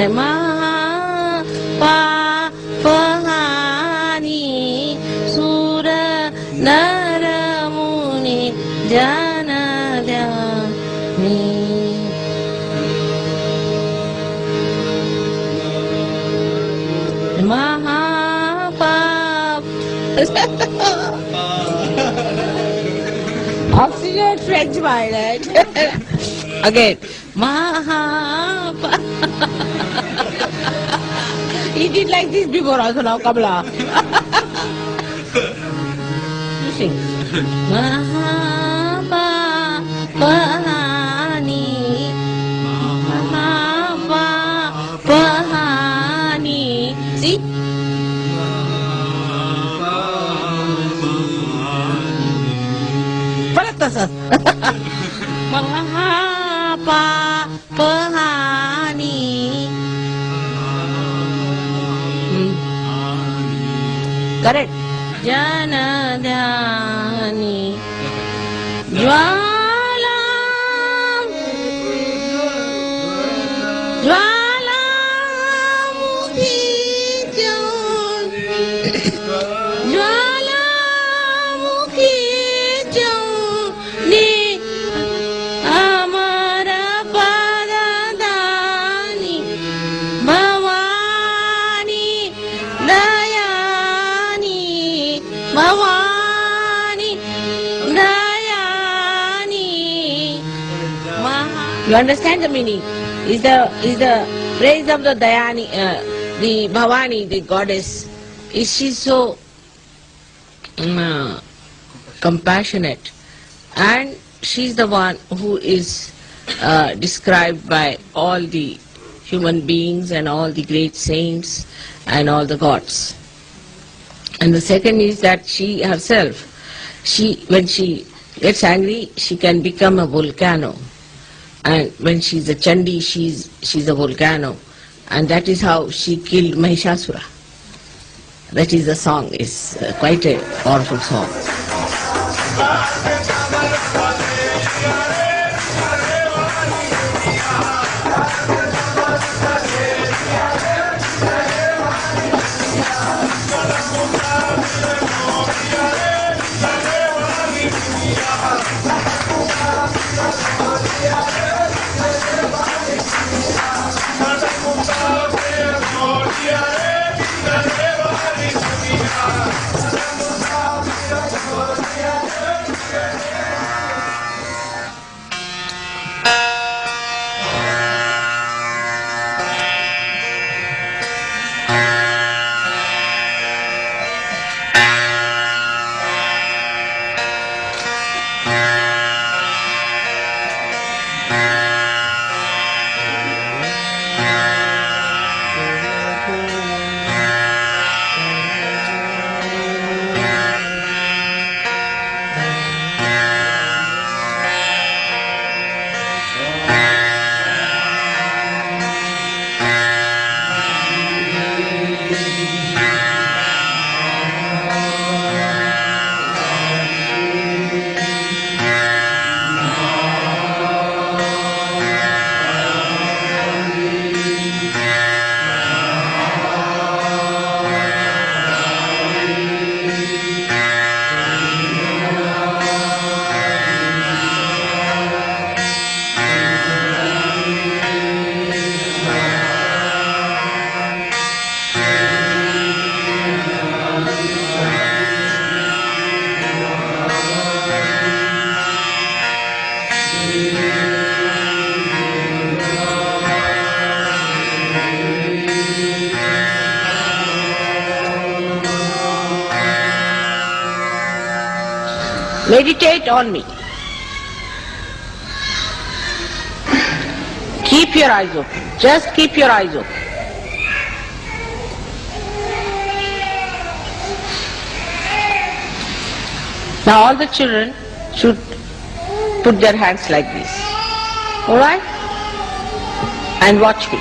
महापापहानि सुर नर मुनि जन ध्यानि महापाप Oxygen French wine, right? Again, Mahapa. He did like this before also now, Kamala. You sing. Mahapa Pahani. Mahapa Pahani. See? Mahapapahani Correct. Jana dhyani Jwalam Jwalamukhi Jwalamukhi Ni Amara Padadani Bhavani Dayani Bhavani Dayani You understand the meaning? Is the praise of the Dayani, the Bhavani, the goddess, is she so compassionate, and she's the one who is described by all the human beings and all the great saints and all the gods. And the second is that she herself, when she gets angry, she can become a volcano. And when she's a Chandi, she's a volcano. And that is how she killed Mahishasura. That is the song. It's quite a powerful song. Meditate on me. Keep your eyes open. Just keep your eyes open. Now all the children should put their hands like this. Alright? And watch me.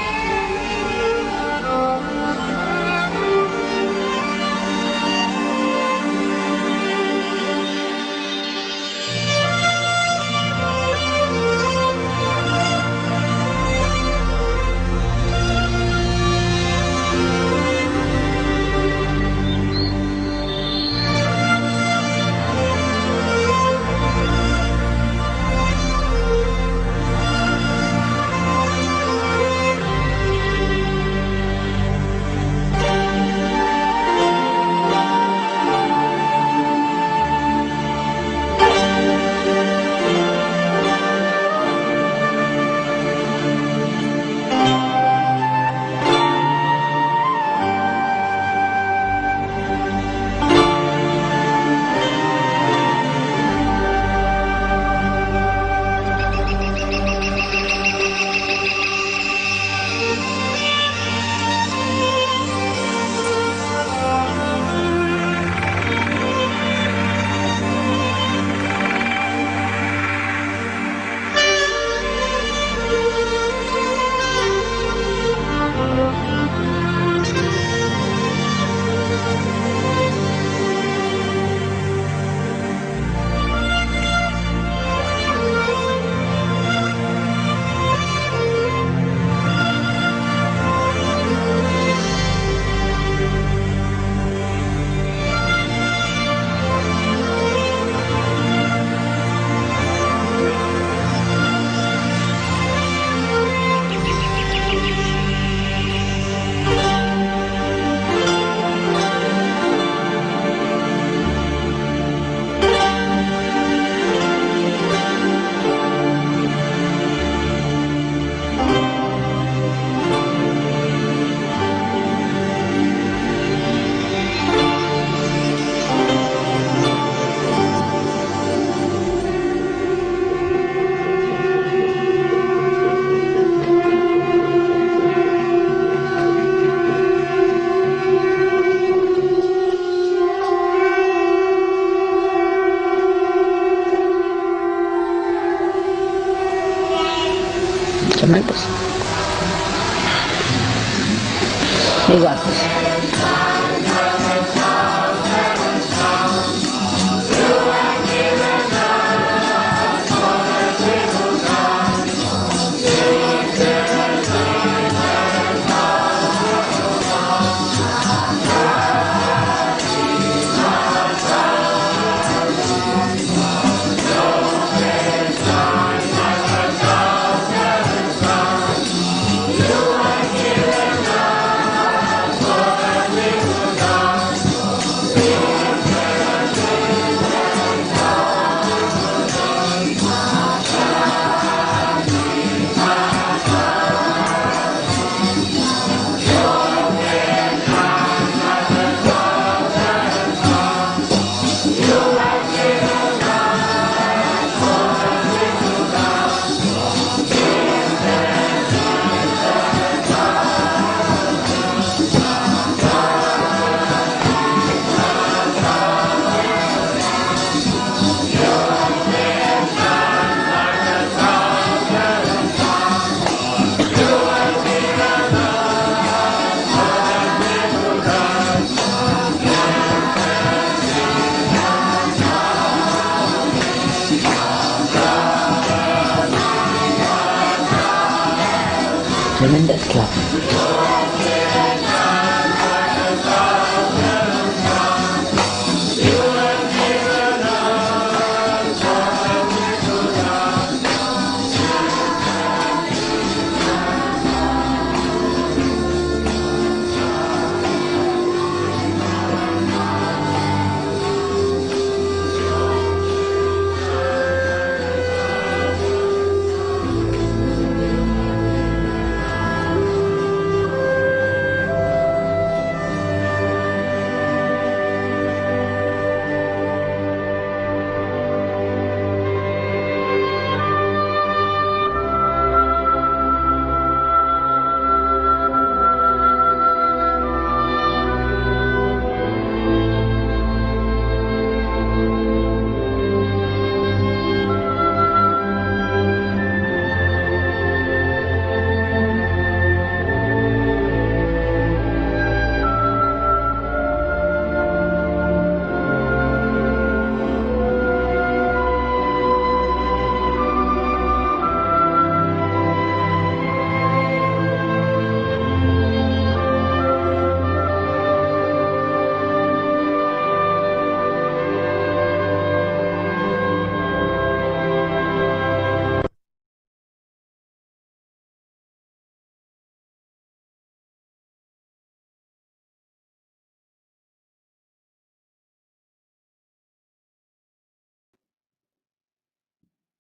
You got this. Tremendous clap.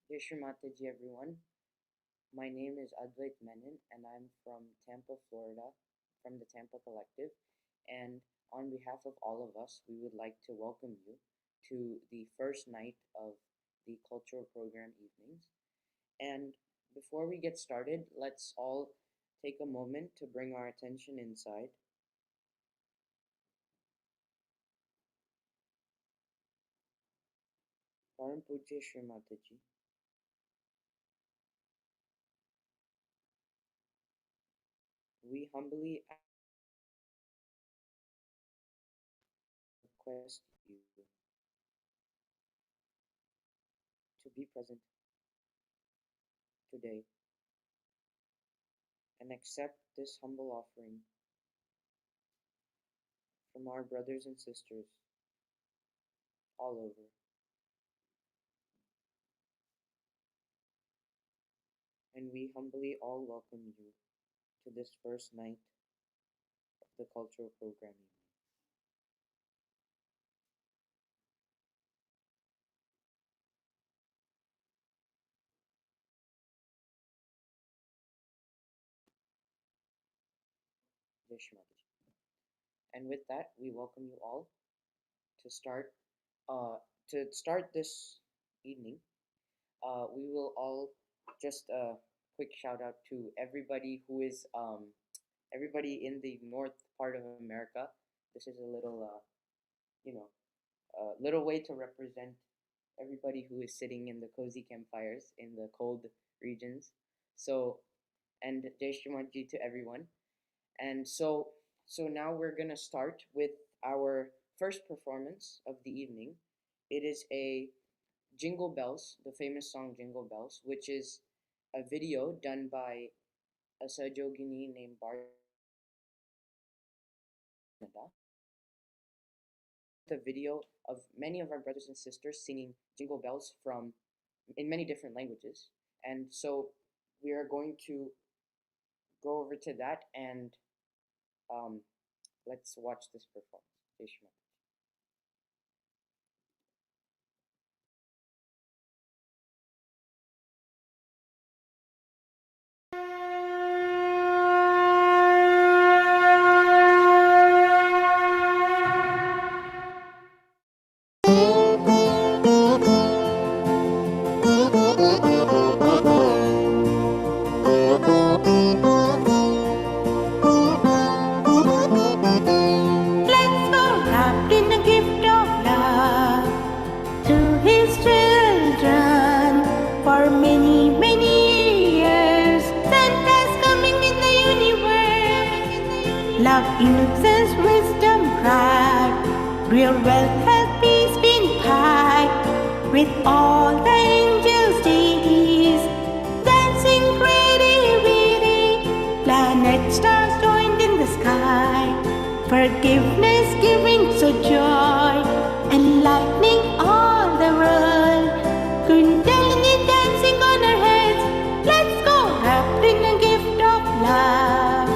Jai Shri Mataji, everyone. My name is Advait Menon, and I'm from Tampa, Florida, from the Tampa Collective. And on behalf of all of us, we would like to welcome you to the first night of the cultural program evenings. And before we get started, let's all take a moment to bring our attention inside. Param Pujya Shri Mataji, we humbly request you to be present today and accept this humble offering from our brothers and sisters all over. And we humbly all welcome you to this first night of the cultural programming. And with that, we welcome you all to start this evening. We will all just a quick shout out to everybody who is everybody in the north part of America. This is a little you know little way to represent everybody who is sitting in the cozy campfires in the cold regions. So, and Jai Shri Manji to everyone. And so, So now we're gonna start with our first performance of the evening. It is a Jingle Bells, the famous song Jingle Bells, which is a video done by a Sajogini named Barnada. The video of many of our brothers and sisters singing Jingle Bells from in many different languages. And so we are going to go over to that and um, let's watch this performance. Ishmael. Let's go wrapped in the gift of love to his children for many, many years. Santa's coming in the universe. Love, innocence, wisdom, pride, real wealth, health, peace, being high. With all the angels, deities, dancing pretty, witty, planet stars joined in the sky. Forgiveness giving so joy, enlightening all the world. Kundalini dancing on our heads. Let's go wrapped in a gift of love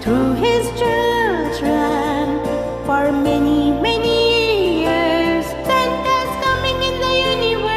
to his children for many, many years. Santa's coming in the universe.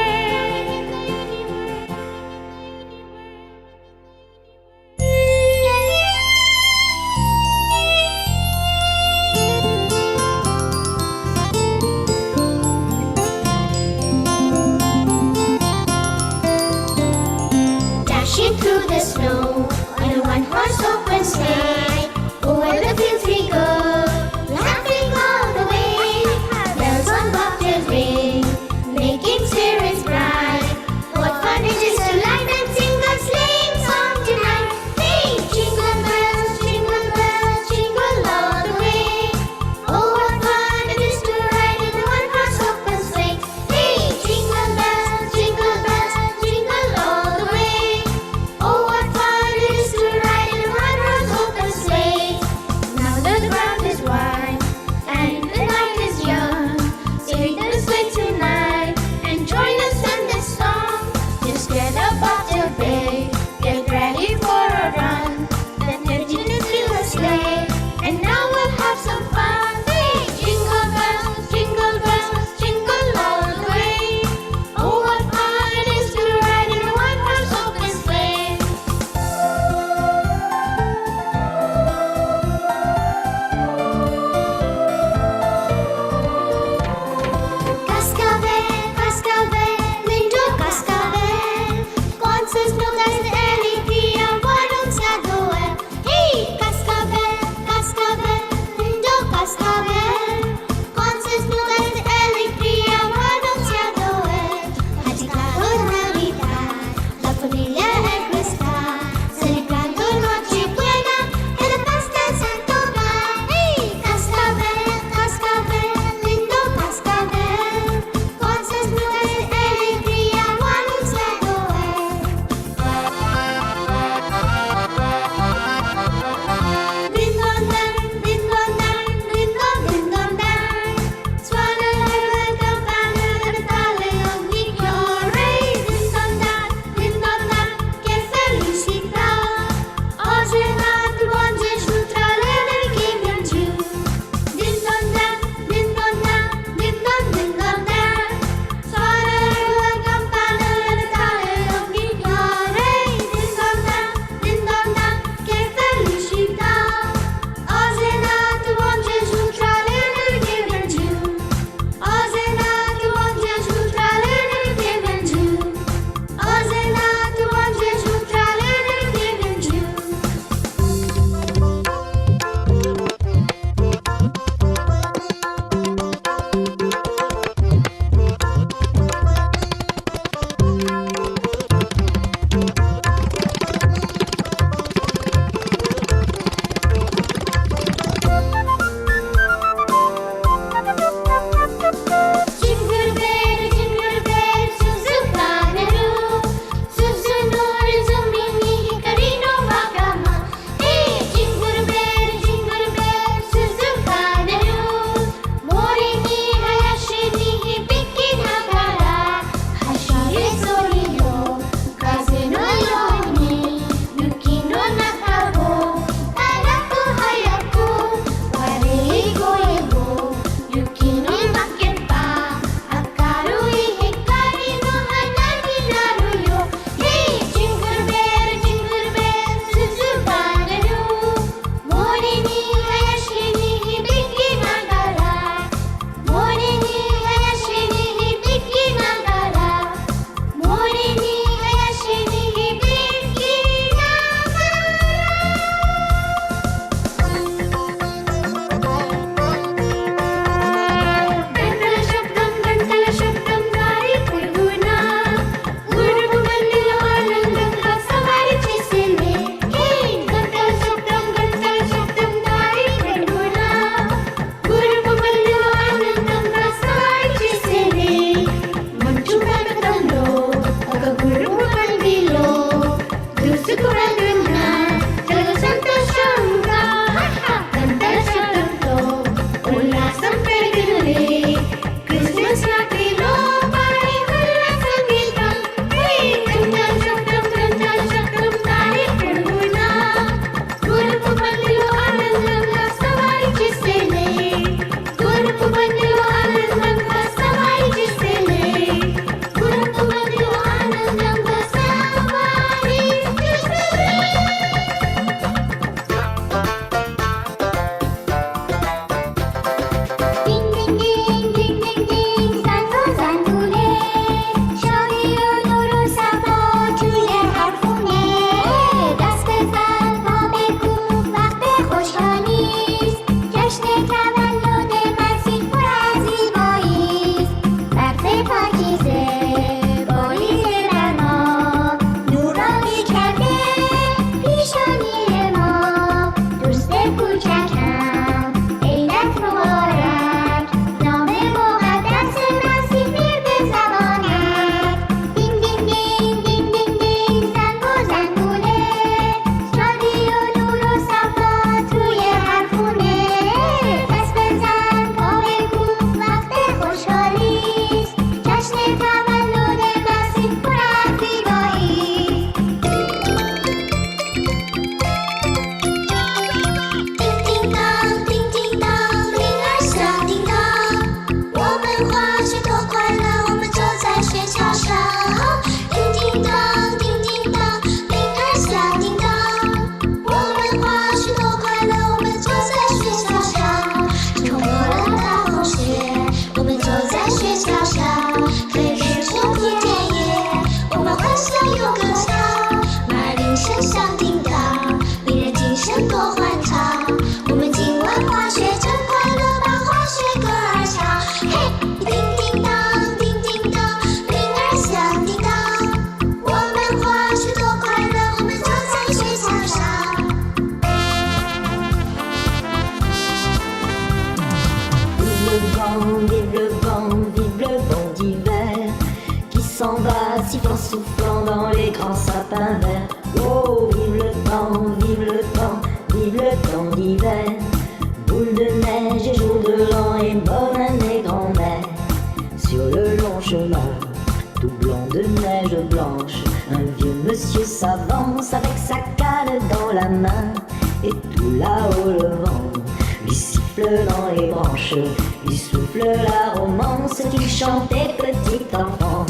sapin vert. Oh, vive le temps, vive le temps, vive le temps d'hiver. Boule de neige et jour de l'an et bonne année grand-mère. Sur le long chemin, tout blanc de neige blanche, un vieux monsieur s'avance avec sa canne dans la main. Et tout là-haut le vent lui siffle dans les branches, lui souffle la romance qu'il chantait petit enfant.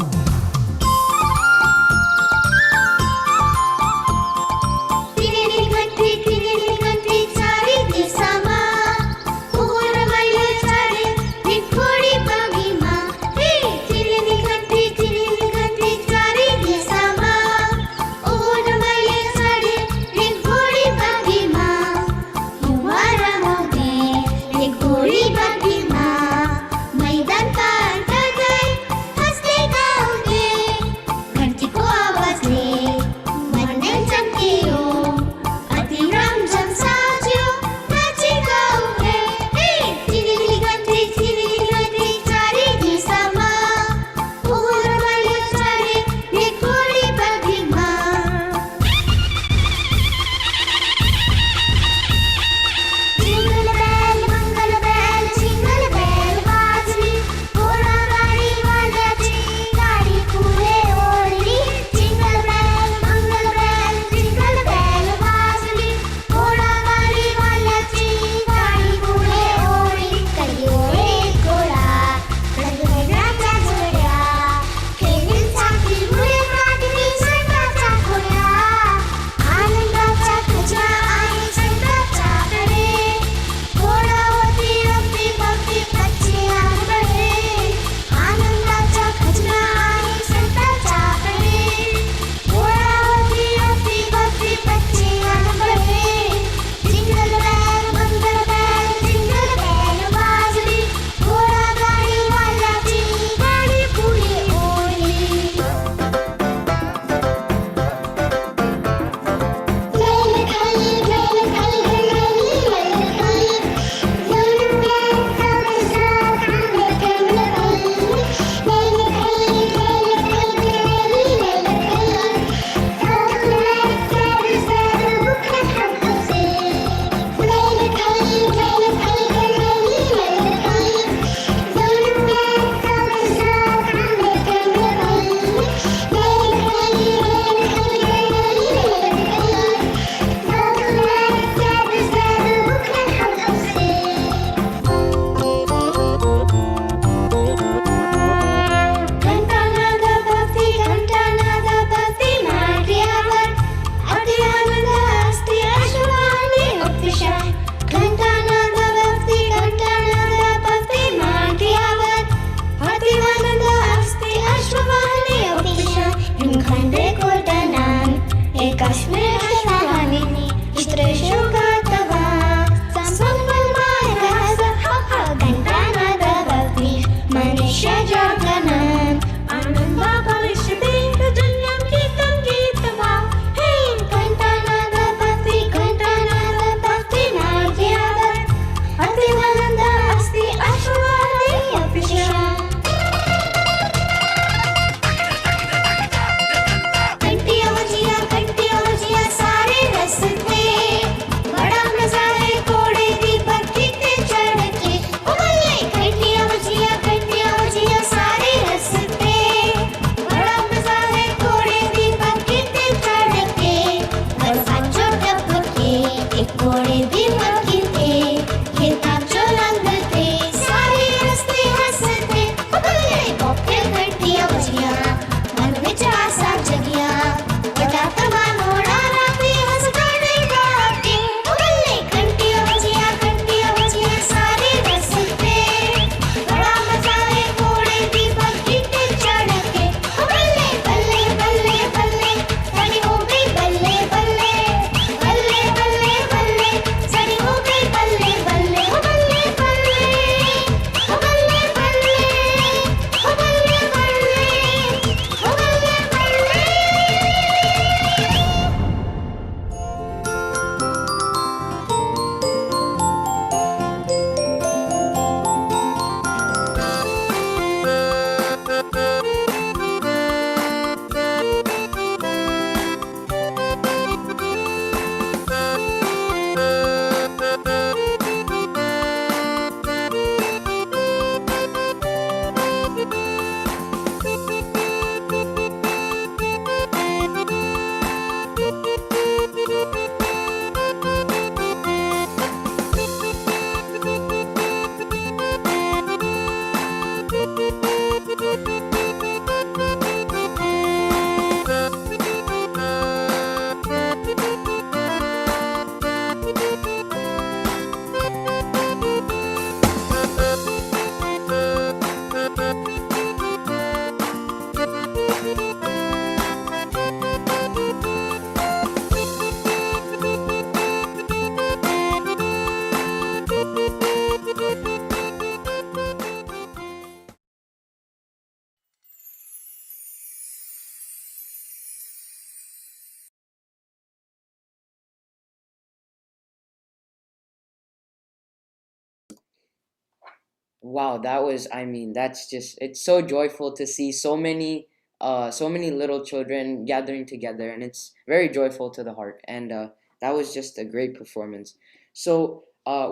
Wow, that was, I mean, that's just, it's so joyful to see so many little children gathering together, and it's very joyful to the heart. And that was just a great performance. So,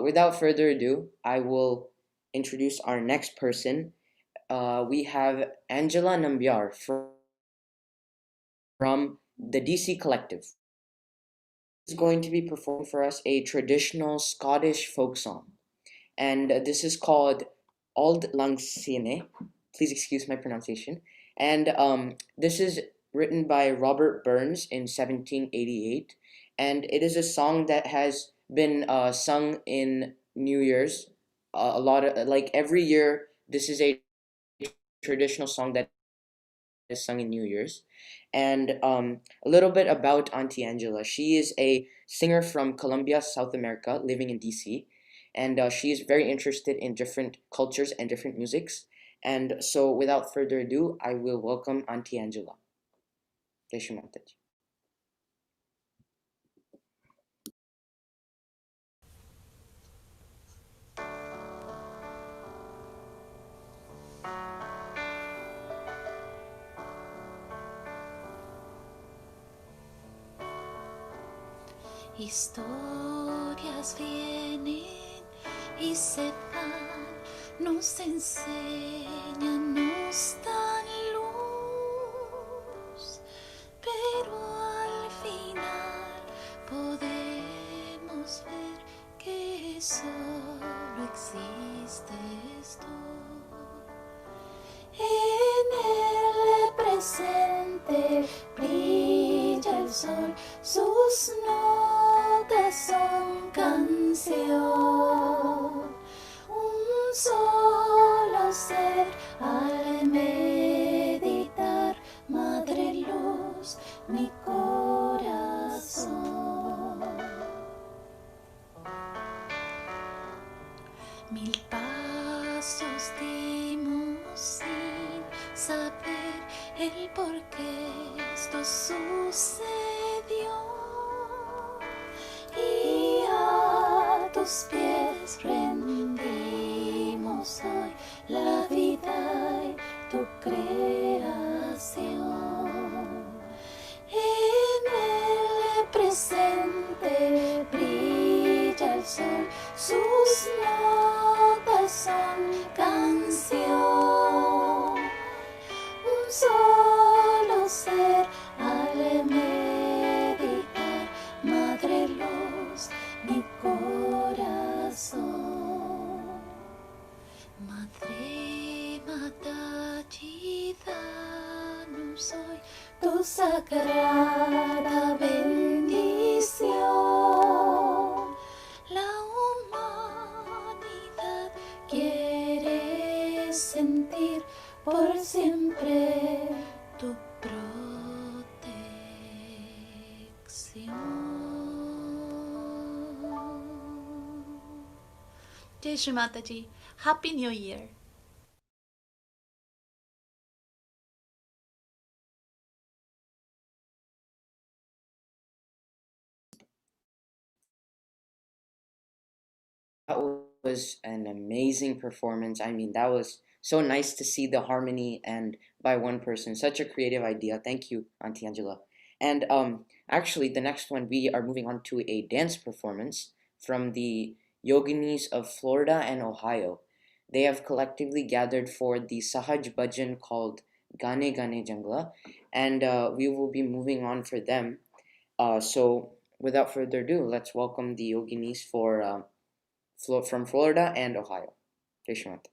without further ado, I will introduce our next person. We have Angela Nambiar from the DC Collective. Is going to be performing for us a traditional Scottish folk song, and this is called Auld Lang Syne. Please excuse my pronunciation. And this is written by Robert Burns in 1788, and it is a song that has been sung in New Year's. A lot of, like, every year, this is a traditional song that is sung in New Year's. And a little bit about Auntie Angela. She is a singer from Colombia, South America, living in DC. And she is very interested in different cultures and different musics. And so, without further ado, I will welcome Auntie Angela. Jai Shri Mataji. Historias vienen y se van, nos enseñan, nos dan luz, pero al final podemos ver que solo existes tú. En el presente brilla el sol, sus notas son canción. Un solo ser al meditar, madre luz, mi corazón. Mil pasos dimos sin saber el por qué esto sucedió. Y a tus pies rendimos hoy la vida y tu creación. En el presente brilla el sol, sus notas son canción. Un solo ser al meditar, madre luz, mi corazón. Madre Mataji, danos hoy tu sagrada bendición. La humanidad quiere sentir por siempre tu protección. Jai Shri Mataji. Happy New Year. That was an amazing performance. I mean, that was so nice to see the harmony and by one person. Such a creative idea. Thank you, Auntie Angela. And actually, the next one, we are moving on to a dance performance from the Yoginis of Florida and Ohio. They have collectively gathered for the Sahaj Bhajan called Gane Gane Jangla, and we will be moving on for them. So, without further ado, let's welcome the Yoginis from Florida and Ohio. Jai Shri Mataji.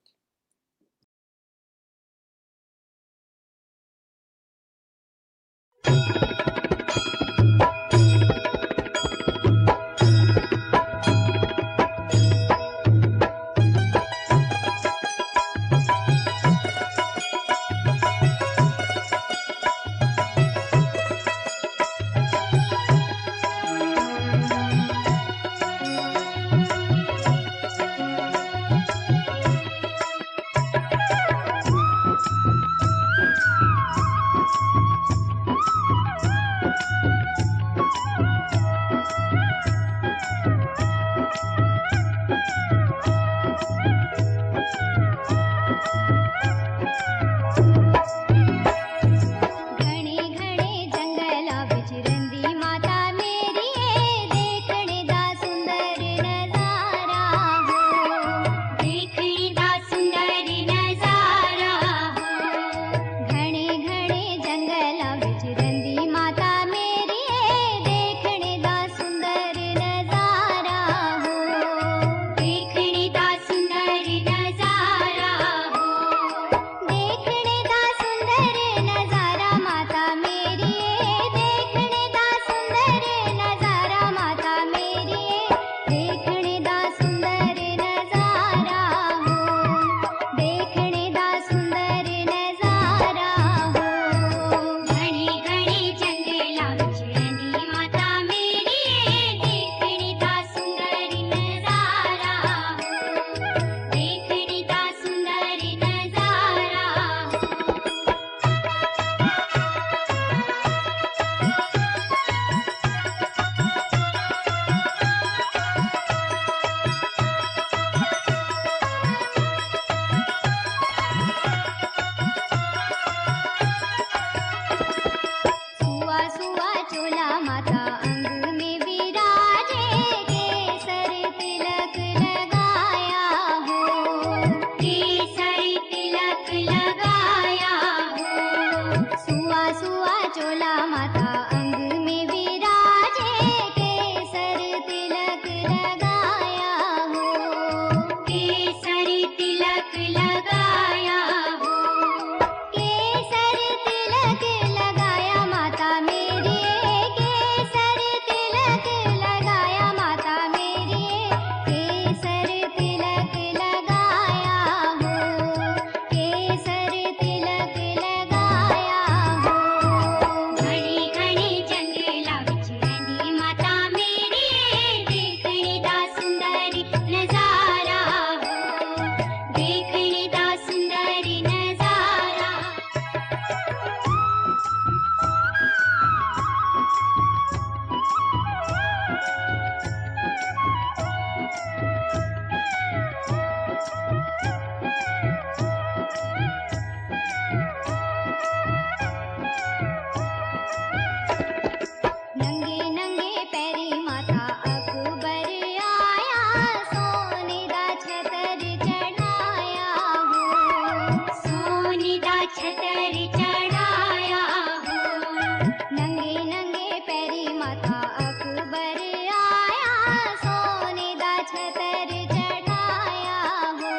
छतर चढ़ाया हो,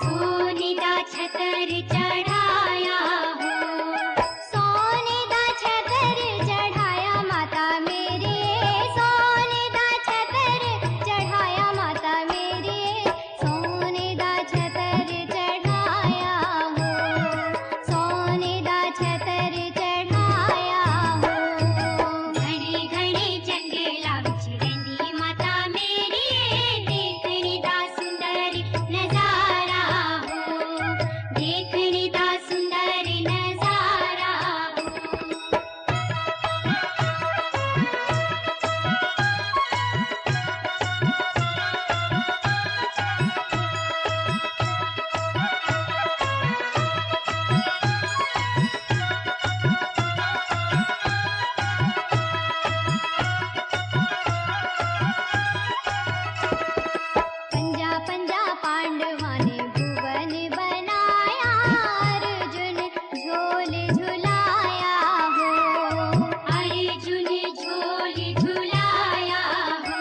सोने दा छतर चढ़ाया हो, सोने दा छतर चढ़ाया माता मेरे, सोने दा छतर चढ़ाया माता मेरे, सोने दा छतर चढ़ाया हो, सोने दा छतर चढ़ाया हो। घने घने जंगला विच रहिंदी माता मेरी, देखने दा सुंदर नजारा हो, देखने दा सुंदर नजारा हो। पंजा पंजा पांडवाने भुवन बनाया, अर्जुन झोल झुलाया हो, अर्जुन झोल झुलाया हो।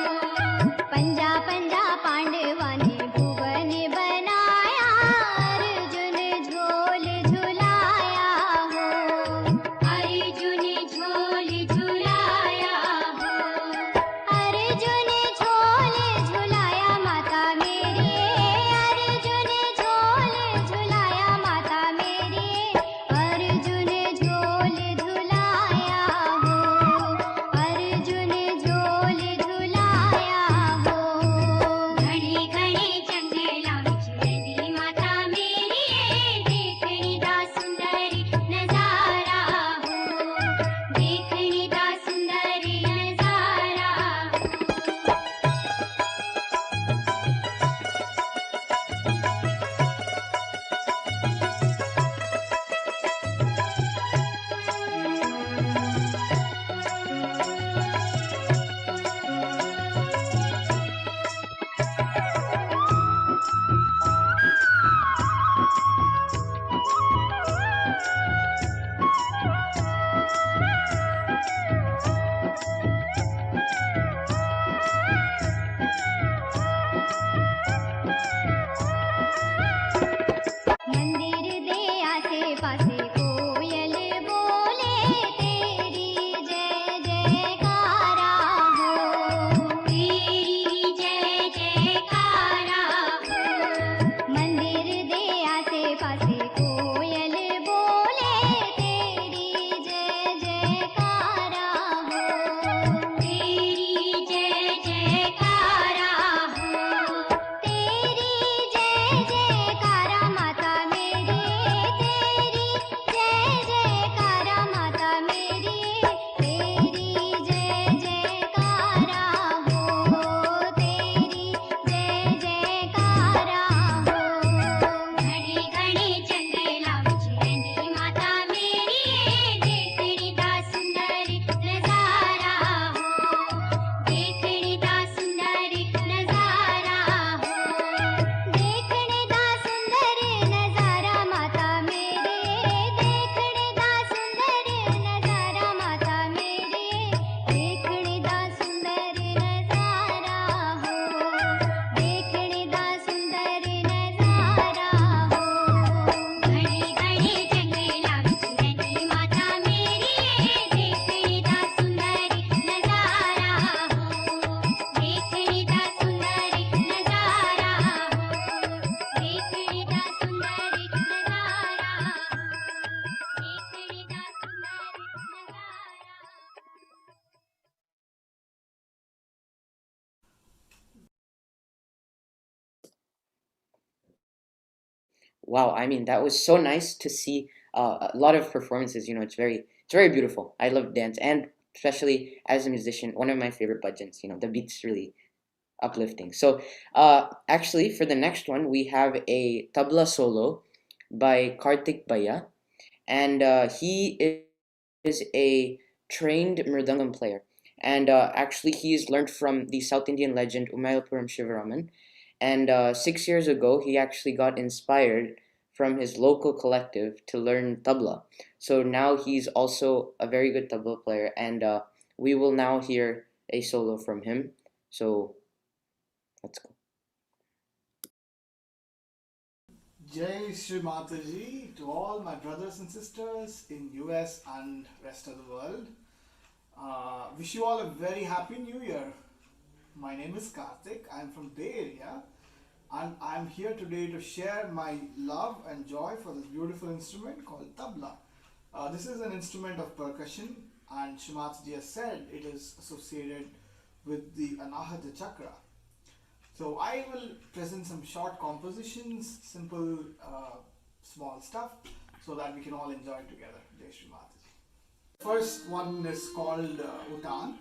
पंजा पंजा पांडवाने भुवन बनाया, अर्जुन झोल झुलाया हो, अर्जुन झोल झुलाया हो, अर्जुन झोल झुलाया माता मेरे, अर्जुन झोल झुलाया माता मेरे, अर्जुन झोल झुलाया हो, अर्जुन झोल झुलाया हो। घने घने जंगला विच रहिंदी माता मेरी, देखने दा सुंदर नजारा हो, देखने दा सुंदर नजारा हो। मंदिर दे आसे पासे कोयल बोले, तेरी जय जयकारा हो, तेरी जय जयकारा हो। मंदिर दे आसे पासे कोयल बोले, तेरी जय जयकारा हो, तेरी जय जयकारा हो, तेरी जय जयकारा माता मेरी, तेरी जय जयकारा माता मेरी, तेरी जय जयकारा हो, तेरी जय जयकारा हो। घने घने जंगला विच रहिंदी माता मेरी, देखने दा सुंदर नजारा हो, देखने दा सुंदर नजारा हो, देखने दा सुंदर नजारा माता मेरे, देखने दा सुंदर नजारा माता मेरे, देखने दा सुंदर नजारा हो, देखने दा सुंदर नजारा हो। घने घने जंगला विच रहिंदी माता मेरी, देखने दा सुंदर नजारा हो, देखने दा सुंदर नजारा हो, देखने दा सुंदर नजारा हो, देखने दा सुंदर नजारा। Wow, I mean that was so nice to see a lot of performances. It's very beautiful. I love dance, and especially as a musician, one of my favorite bhajans. The beat's really uplifting. So, actually, for the next one, we have a tabla solo by Kartik Baya, and is a trained mridangam player. And actually, he's learned from the South Indian legend Umayapuram Shivaraman. And 6 years ago, he actually got inspired from his local collective to learn tabla. So now he's also a very good tabla player, and we will now hear a solo from him. So Let's go. Jai Shri Mataji to all my brothers and sisters in US and rest of the world. Wish you all a very happy new year. My name is Karthik. I am from Bay Area and I am here today to share my love and joy for this beautiful instrument called tabla. This is an instrument of percussion and Shrimataji has said it is associated with the Anahata Chakra. So I will present some short compositions, simple, small stuff, so that we can all enjoy it together. Jai Shri Mataji. First one is called Utan.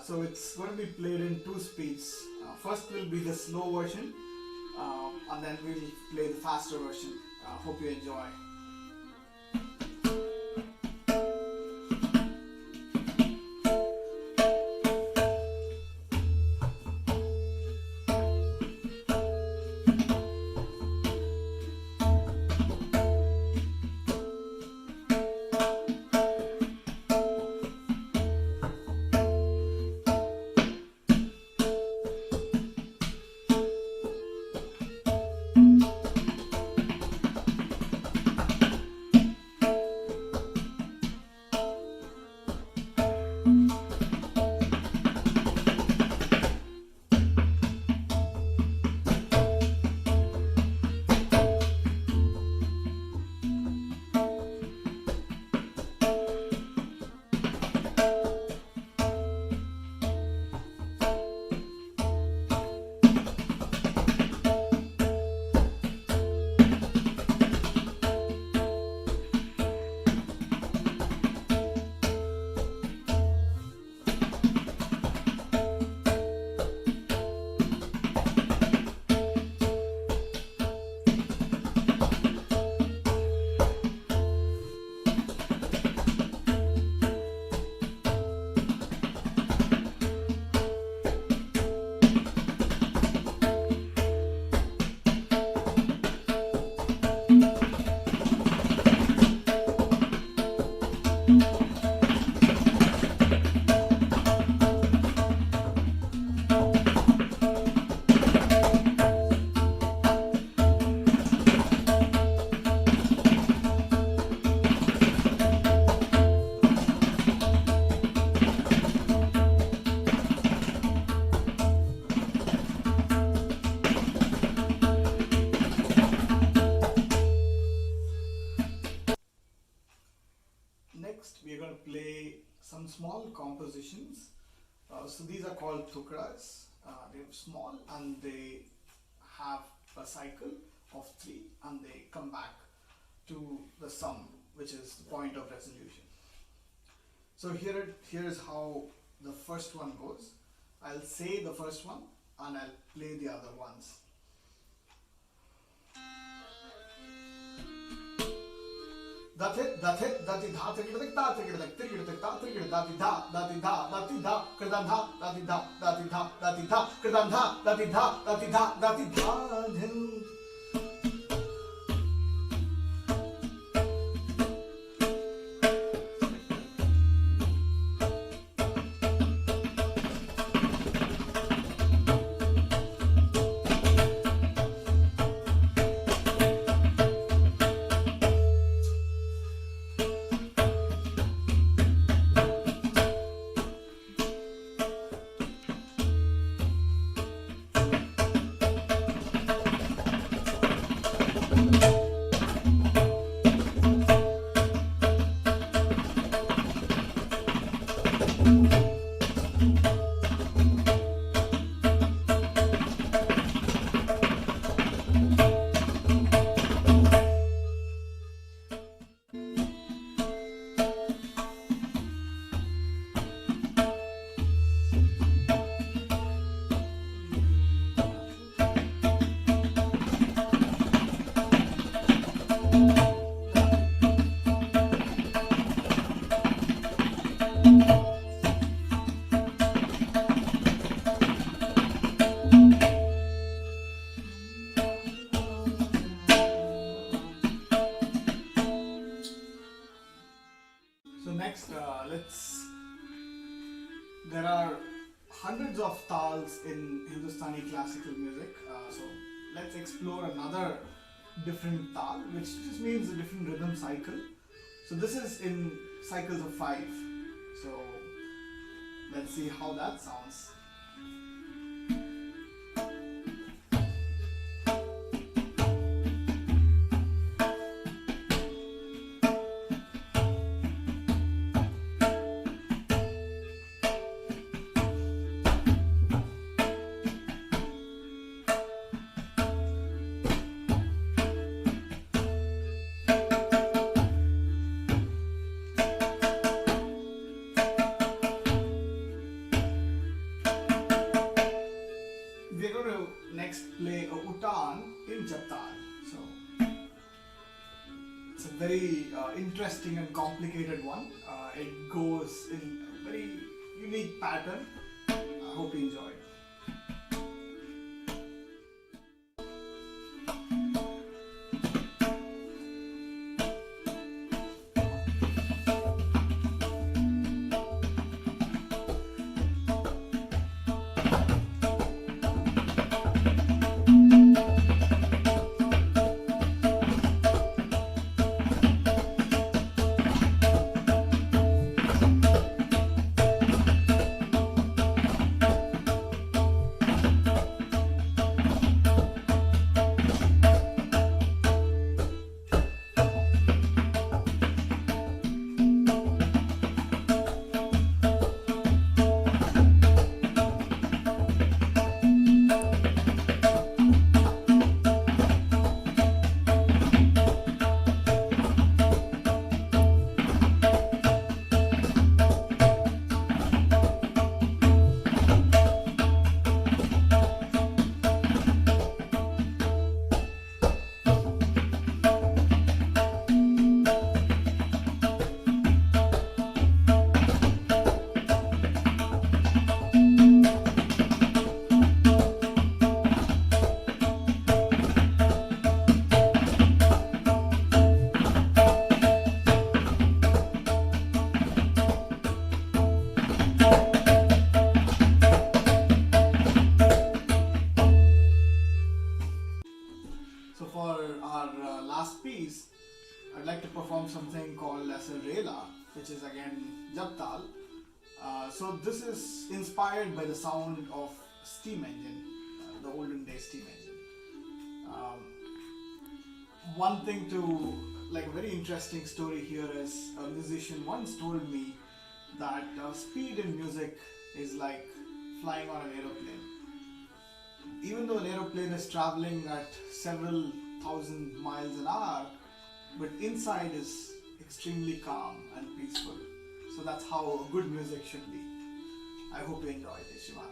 So it's going to be played in 2 speeds. First will be the slow version, and then we'll play the faster version. Hope you enjoy. Next, we are going to play some small compositions. So these are called tukras. They're small and they have a cycle of 3 and they come back to the sum, which is the point of resolution. So here is how the first one goes. I'll say the first one and I'll play the other ones. Dati dha tigidek ta tigidek tigidek ta tigidek dati dha kridan dha dati dha kridan dha dati dha. There are hundreds of tals in Hindustani classical music. So let's explore another different tal, which just means a different rhythm cycle. So this is in cycles of 5. So let's see how that sounds. We're going to next play a utan in Japtal. So it's a very interesting and complicated one. It goes in a very unique pattern. I hope you enjoy it. So for our last piece, I'd like to perform something called as a Rela, which is again Japtal. So this is inspired by the sound of steam engine, the olden day steam engine. One thing to, like, a very interesting story here is a musician once told me that speed in music is like flying on an aeroplane. Even though an aeroplane is traveling at several thousand miles an hour, but inside is extremely calm and peaceful. So that's how good music should be. I hope you enjoyed it, Shivan.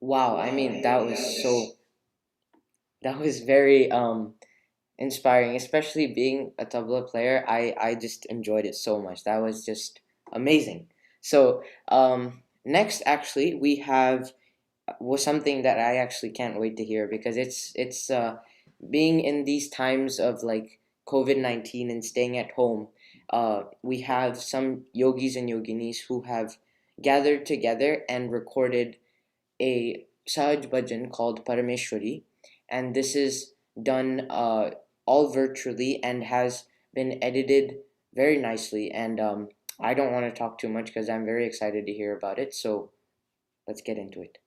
Wow, I mean that was very inspiring, especially being a tabla player. I just enjoyed it so much. That was just amazing. So next, actually, we have was something that I actually can't wait to hear because it's being in these times of like COVID-19 and staying at home. We have some yogis and yoginis who have gathered together and recorded a Sahaj Bhajan called Parameshwari, and this is done all virtually and has been edited very nicely. And I don't want to talk too much because I'm very excited to hear about it. So let's get into it.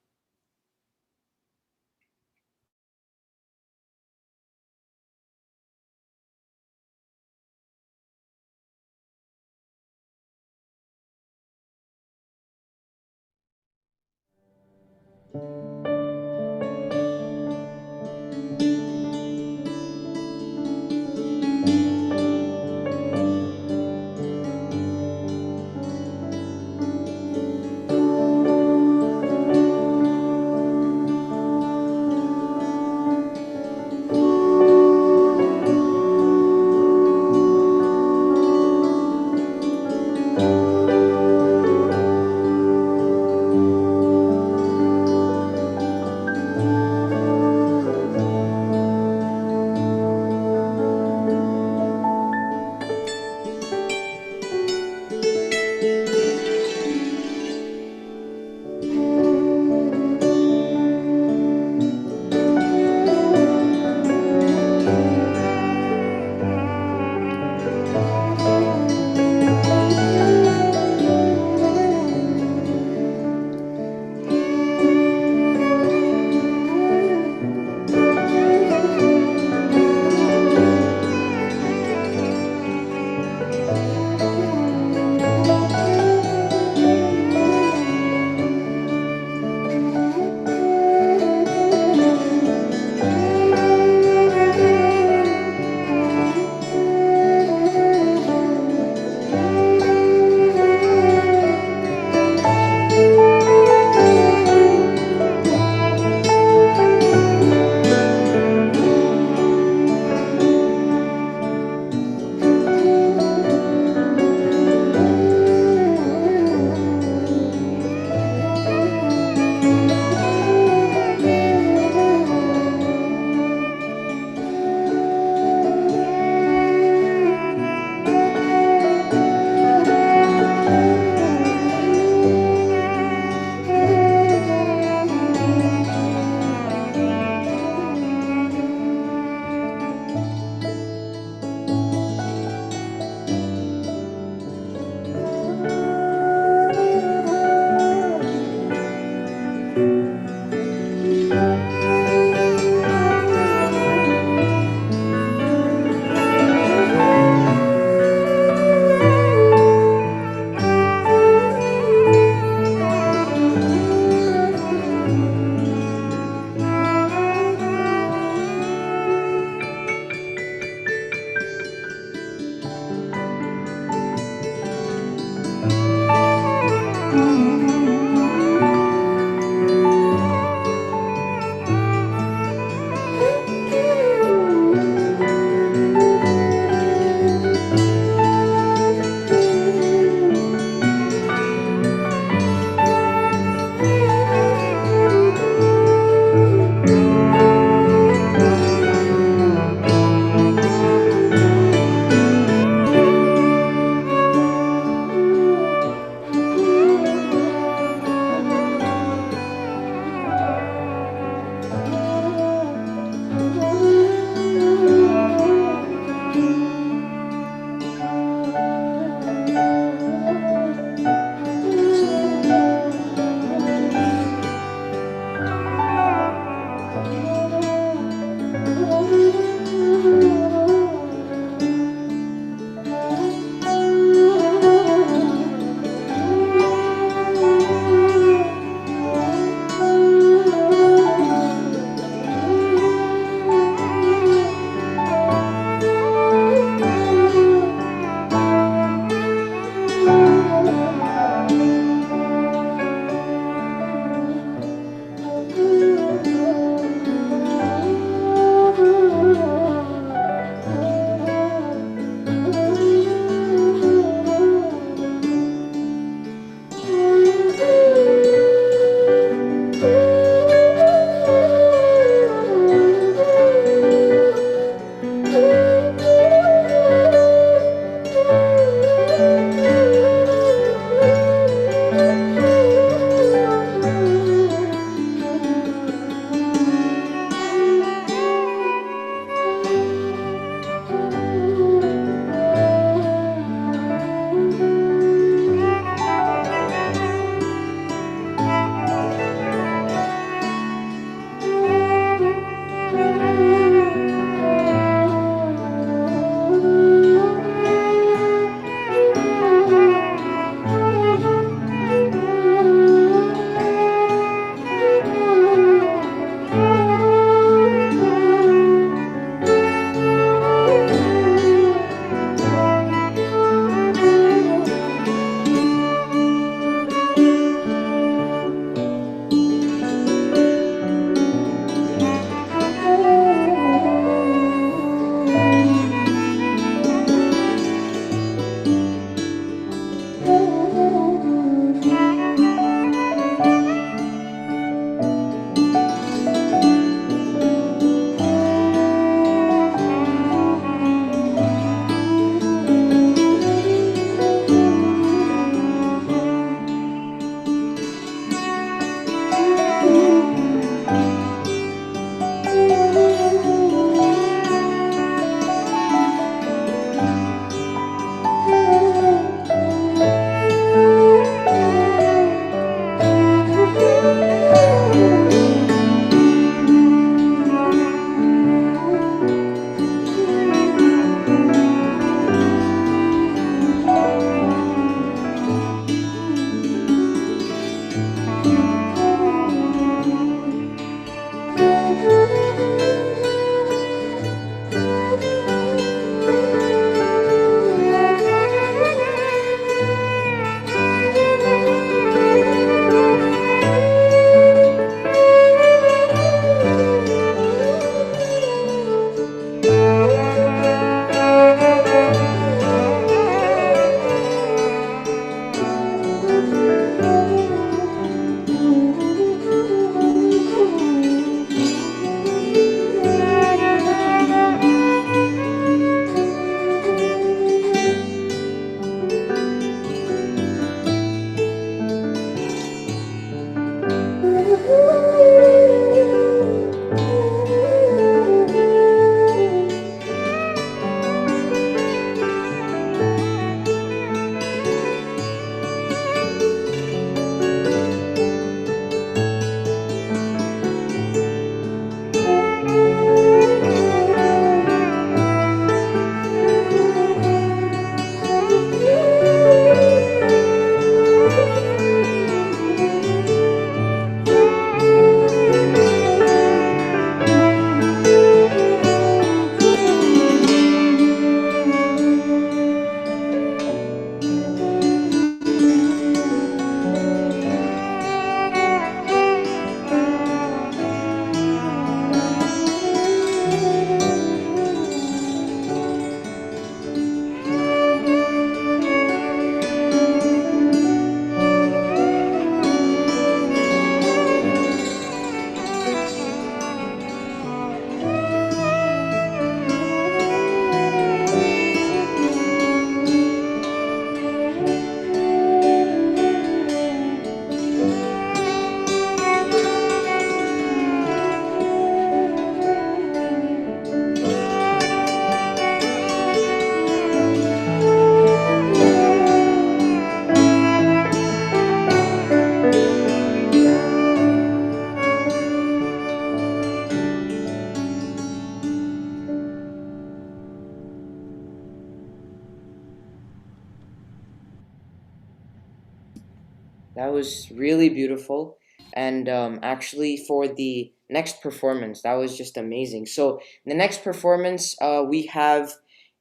That was really beautiful. And actually, for the next performance, that was just amazing. So, the next performance, we have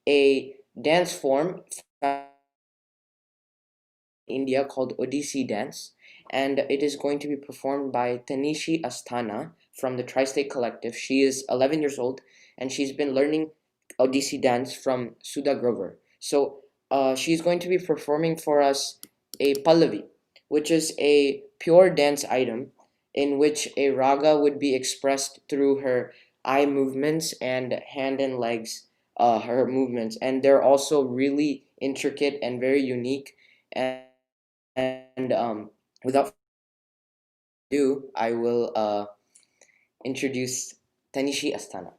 a dance form found in India called Odissi dance, and it is going to be performed by Tanishi Asthana from the Tri State Collective. She is 11 years old, and she's been learning Odissi dance from Sudha Grover. So, she's going to be performing for us a Pallavi, which is a pure dance item in which a raga would be expressed through her eye movements and hand and legs, her movements, and they're also really intricate and very unique. And without ado, I will introduce Tanishi Asthana.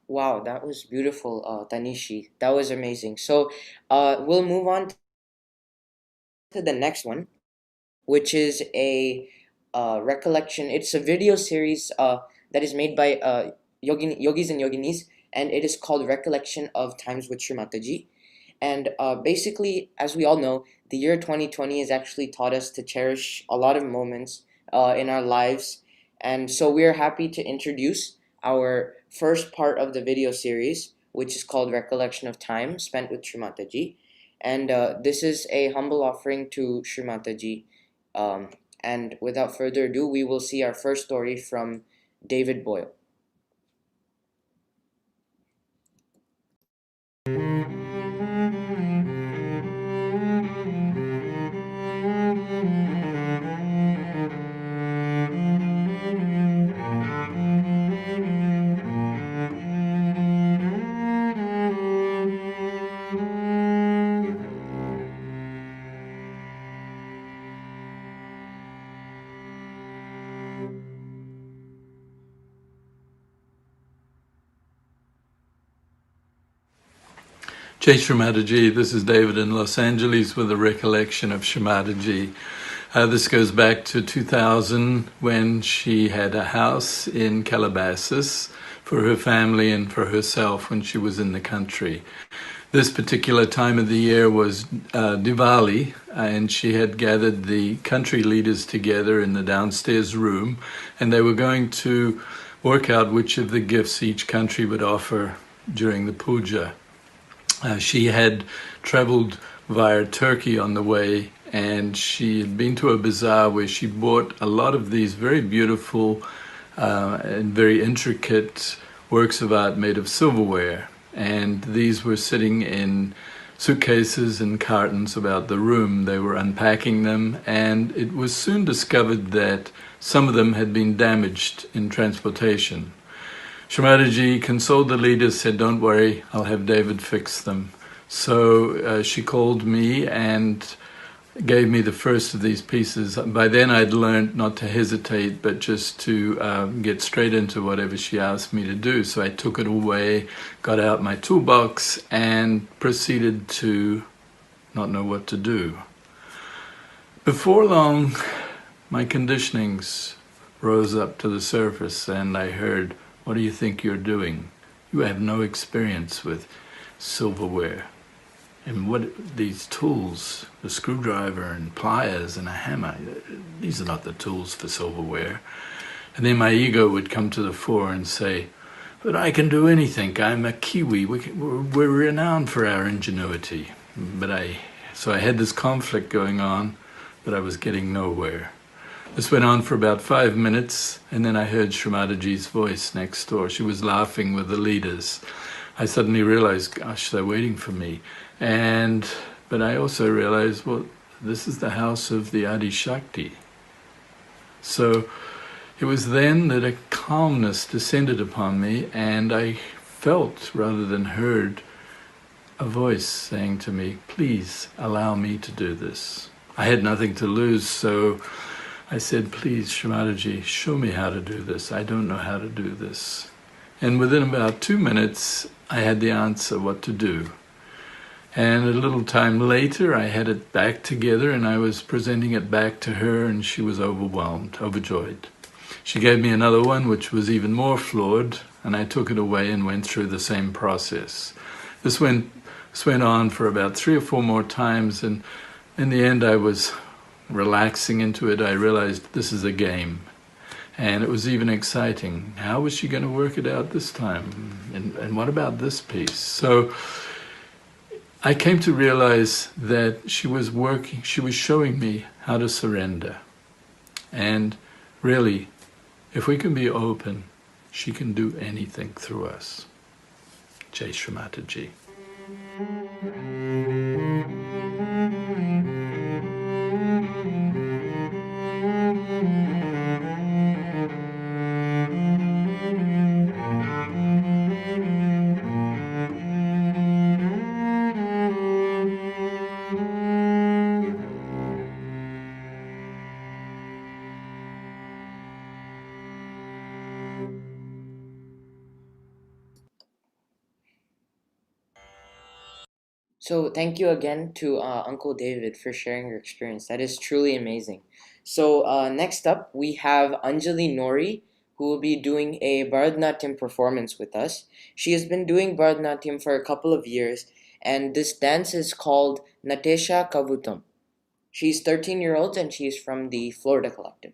Wow, that was beautiful, Tanishi. That was amazing. So, we'll move on to the next one, which is a recollection. It's a video series that is made by yogis and yoginis, and it is called Recollection of Times with Shri Mataji. And basically, as we all know, the year 2020 has actually taught us to cherish a lot of moments in our lives. And so we are happy to introduce our first part of the video series, which is called Recollection of Time Spent with Shri Mataji. And this is a humble offering to Shri Mataji. And without further ado, we will see our first story from David Boyle. Jai Shri Mataji, this is David in Los Angeles with a recollection of Shri Mataji. This goes back to 2000 when she had a house in Calabasas for her family and for herself when she was in the country. This particular time of the year was Diwali, and she had gathered the country leaders together in the downstairs room, and they were going to work out which of the gifts each country would offer during the puja. She had traveled via Turkey on the way, and she had been to a bazaar where she bought a lot of these very beautiful and very intricate works of art made of silverware. And these were sitting in suitcases and cartons about the room. They were unpacking them, and it was soon discovered that some of them had been damaged in transportation. Shri Mataji consoled the leaders, said, "Don't worry, I'll have David fix them." So she called me and gave me the first of these pieces. By then I'd learned not to hesitate, but just to get straight into whatever she asked me to do. So I took it away, got out my toolbox, and proceeded to not know what to do. Before long, my conditionings rose up to the surface, and I heard, "What do you think you're doing? You have no experience with silverware. And what these tools, the screwdriver and pliers and a hammer, these are not the tools for silverware." And then my ego would come to the fore and say, "But I can do anything. I'm a Kiwi. We're renowned for our ingenuity." So I had this conflict going on, but I was getting nowhere. This went on for about 5 minutes, and then I heard Shri Mataji's voice next door. She was laughing with the leaders. I suddenly realized, gosh, they're waiting for me. But I also realized, well, this is the house of the Adi Shakti. So it was then that a calmness descended upon me, and I felt, rather than heard, a voice saying to me, "Please allow me to do this." I had nothing to lose, so I said, "Please, Shri Mataji, show me how to do this. I don't know how to do this." And within about 2 minutes, I had the answer what to do. And a little time later, I had it back together, and I was presenting it back to her, and she was overwhelmed, overjoyed. She gave me another one, which was even more flawed, and I took it away and went through the same process. This went on for about 3 or 4 more times, and in the end, I was relaxing into it. I realized this is a game. And it was even exciting. How was she going to work it out this time? And what about this piece? So I came to realize that she was showing me how to surrender. And really, if we can be open, she can do anything through us. Jai Shri Mataji. So thank you again to Uncle David for sharing your experience. That is truly amazing. So next up, we have Anjali Nori, who will be doing a Bharatanatyam performance with us. She has been doing Bharatanatyam for a couple of years, and this dance is called Natesha Kavutam. She's 13-year old and she's from the Florida Collective.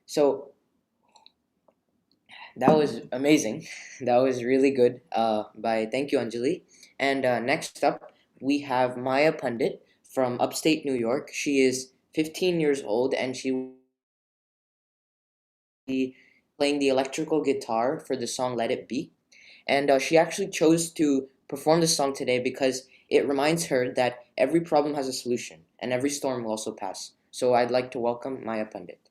So that was amazing. That was really good. Thank you, Anjali. And next up, we have Maya Pandit from upstate New York. She is 15 years old and she will be playing the electrical guitar for the song Let It Be. And she actually chose to perform this song today because it reminds her that every problem has a solution and every storm will also pass. So I'd like to welcome Maya Pandit.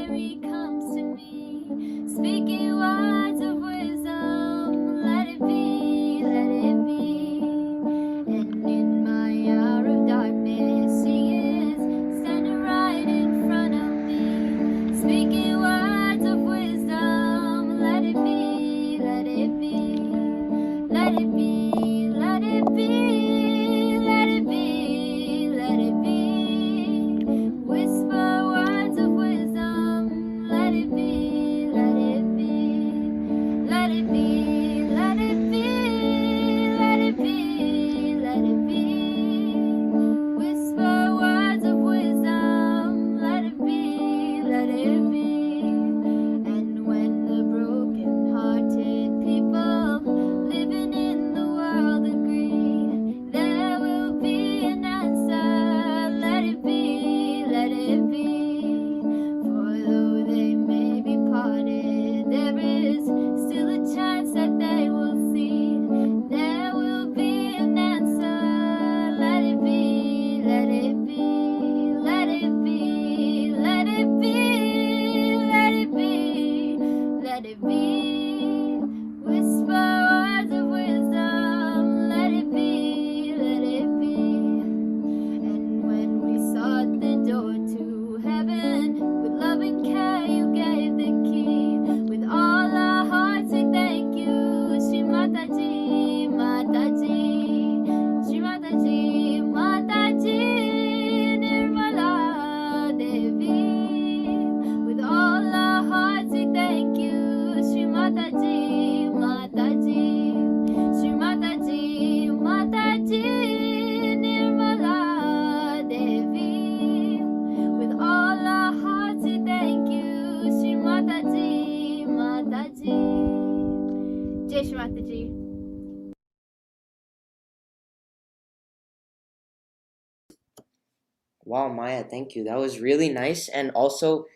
Mary comes to me, speaking words of wisdom. Let it be, let it be. And in my hour of darkness, she is standing right in front of me, speaking words of wisdom. Let it be, let it be. Let it be, let it be, let it be, let it be. Whisper words of wisdom. Let it be, let it be. Let it be, let it be, let it be, let it be. Whisper words of wisdom. Let it be, let it be. And when the broken-hearted people living in the world agree, there will be an answer. Let it be, let it be. For though they may be parted, there is still a chance that they will see. There will be an answer. Let it be, let it be, let it be, let it be, let it be, let it be. Whisper words of wisdom. Let it be, let it be. And when we sought the door to heaven, with love and care you gave the key. With all our hearts we thank you, Shri Mataji, Mataji, Shri Mataji, Mataji, Nirmala Devi. With all our hearts we thank you, Shri Mataji, Mataji, Shri Mataji, Mataji, Nirmala Devi. With all our hearts we thank you, Shri Mataji, Mataji. Jai Shri Mataji. Wow, Maya, thank you. That was really nice. And also,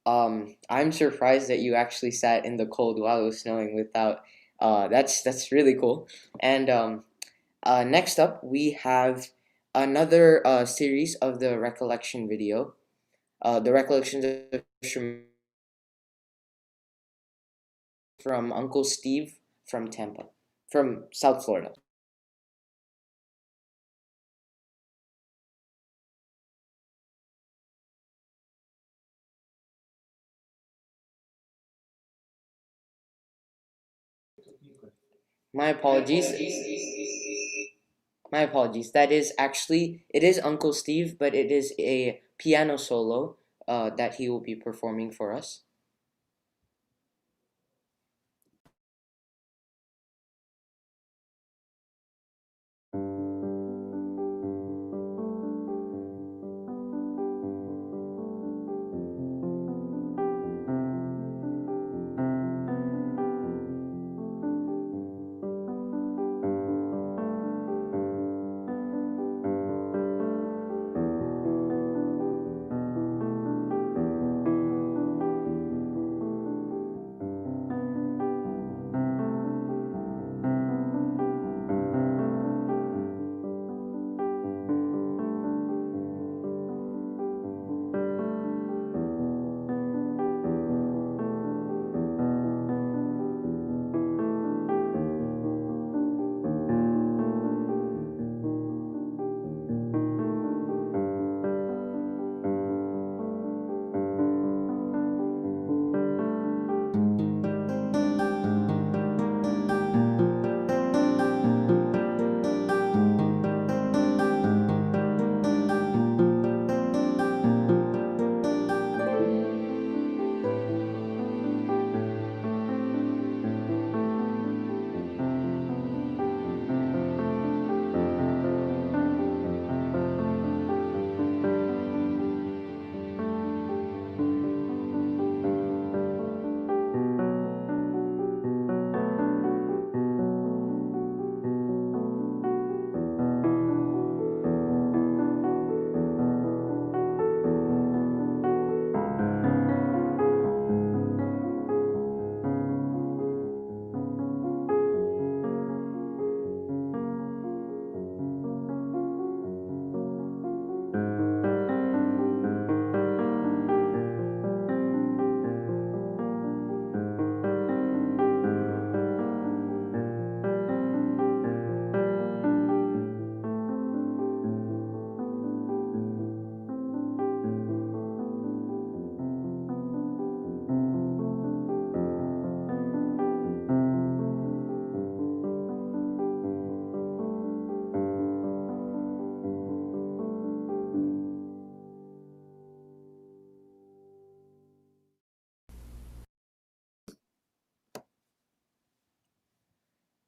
I'm surprised that you actually sat in the cold while it was snowing without. That's really cool. And next up, we have another series of the recollection video. The recollections of from Uncle Steve from Tampa, from South Florida. My apologies. My apologies. That is actually, it is Uncle Steve, but it is a piano solo that he will be performing for us.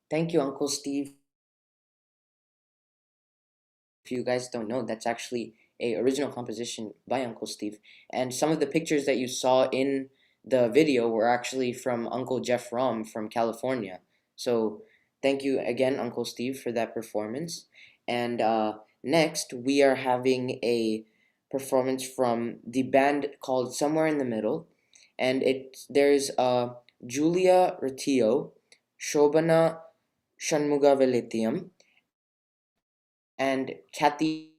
Thank you, Uncle Steve. If you guys don't know, that's actually a original composition by Uncle Steve. And some of the pictures that you saw in the video were actually from Uncle Jeff Rom from California. So thank you again, Uncle Steve, for that performance. And next, we are having a performance from the band called Somewhere in the Middle. And there's Julia Ratillo, Shobana Shanmugavelitiam, and Kathy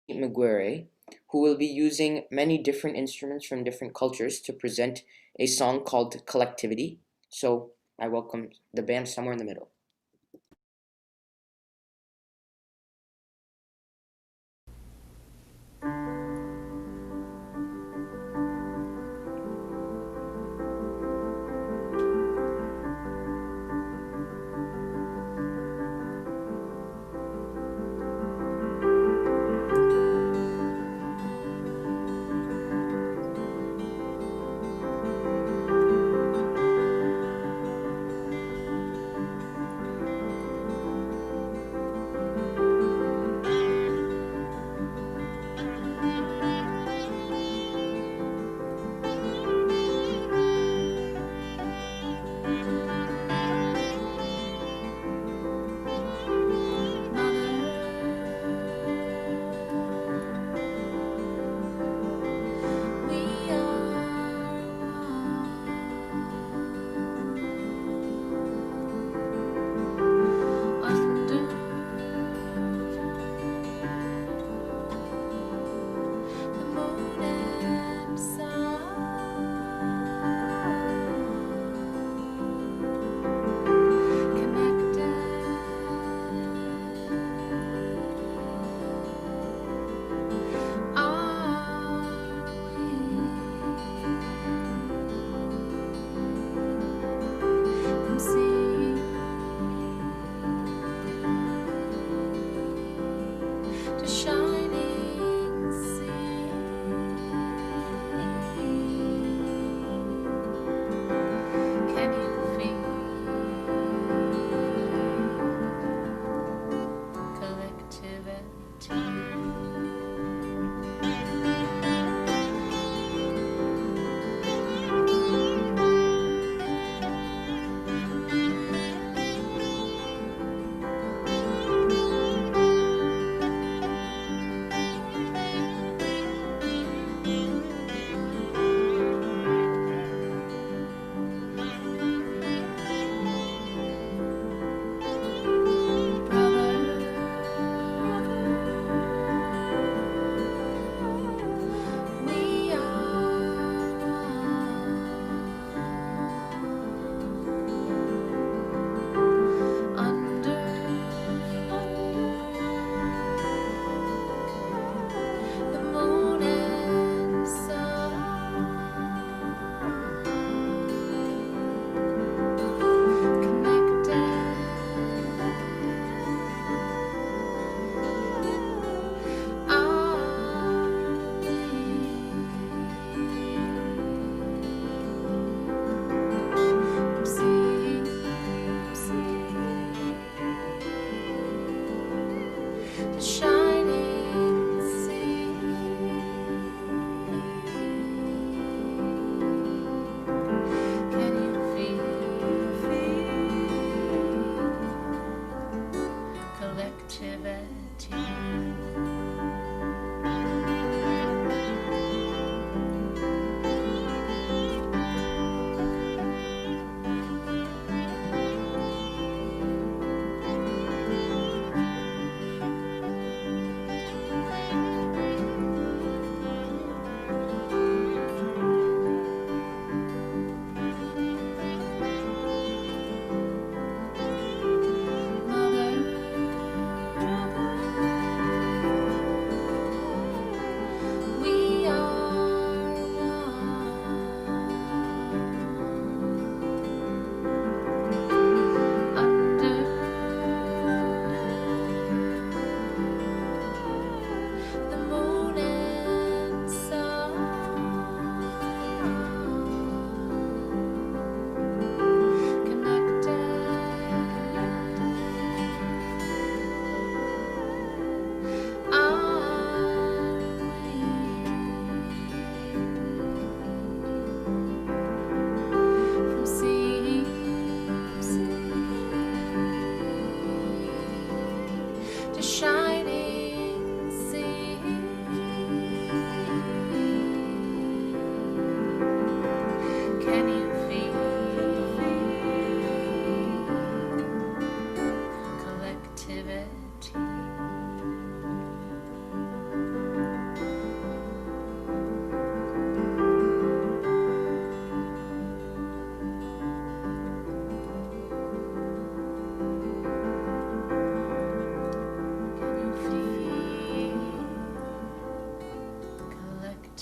Miguere, who will be using many different instruments from different cultures to present a song called Collectivity. So I welcome the band Somewhere in the Middle.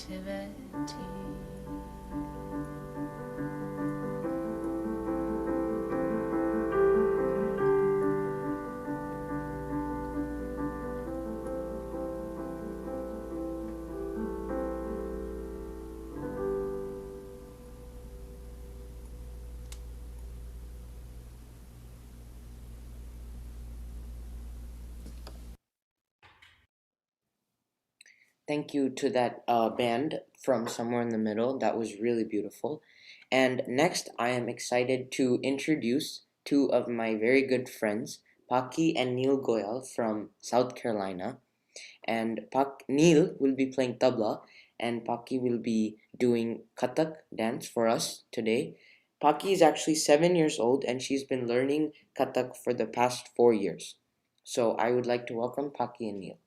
nativity. Thank you to that band from Somewhere in the Middle. That was really beautiful. And next, I am excited to introduce two of my very good friends, Paki and Neil Goyal from South Carolina. And Neil will be playing tabla, and Paki will be doing Kathak dance for us today. Paki is actually 7 years old, and she's been learning Kathak for the past 4 years. So I would like to welcome Paki and Neil.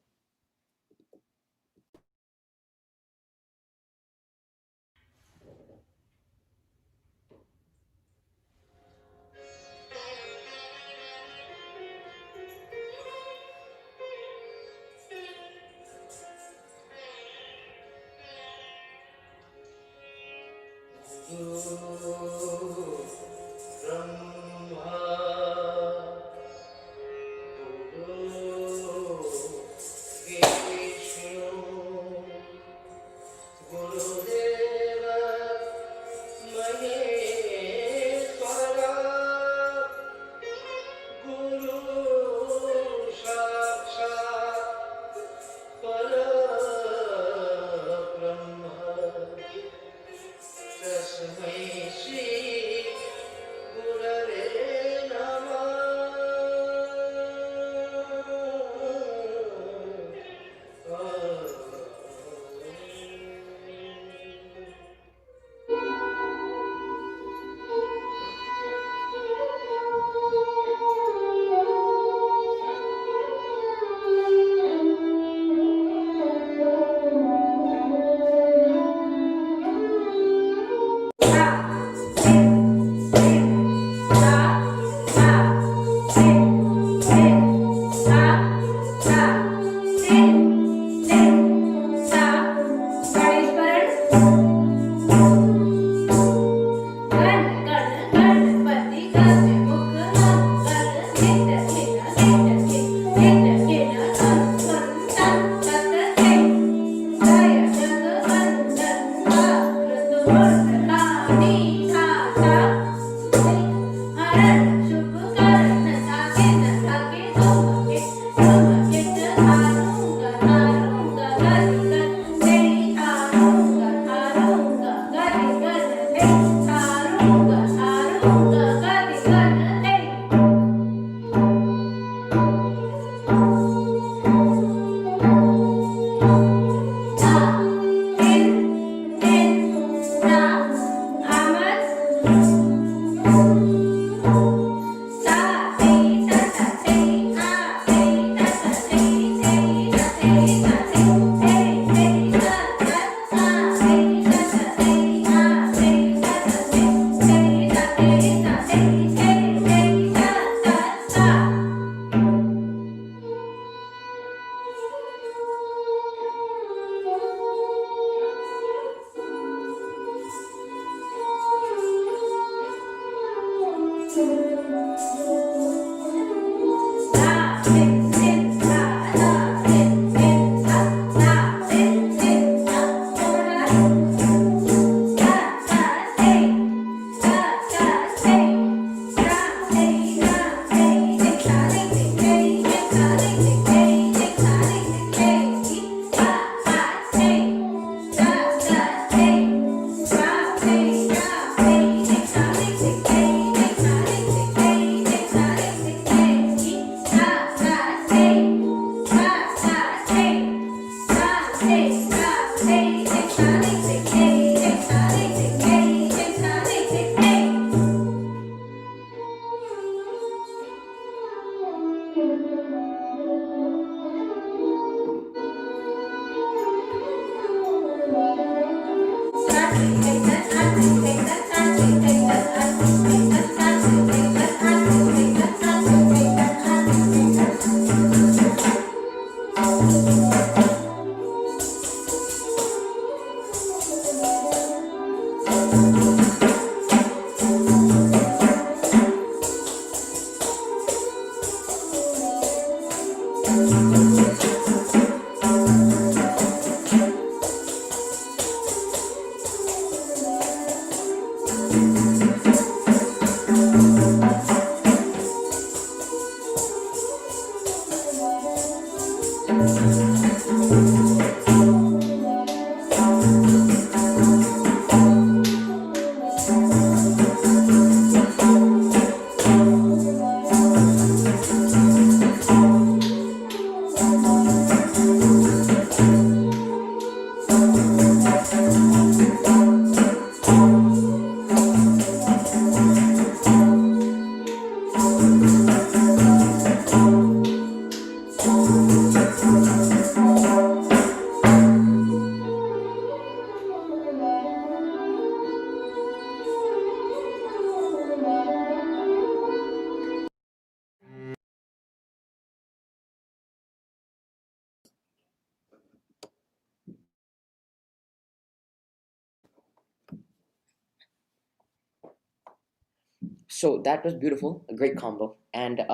So that was beautiful, a great combo. And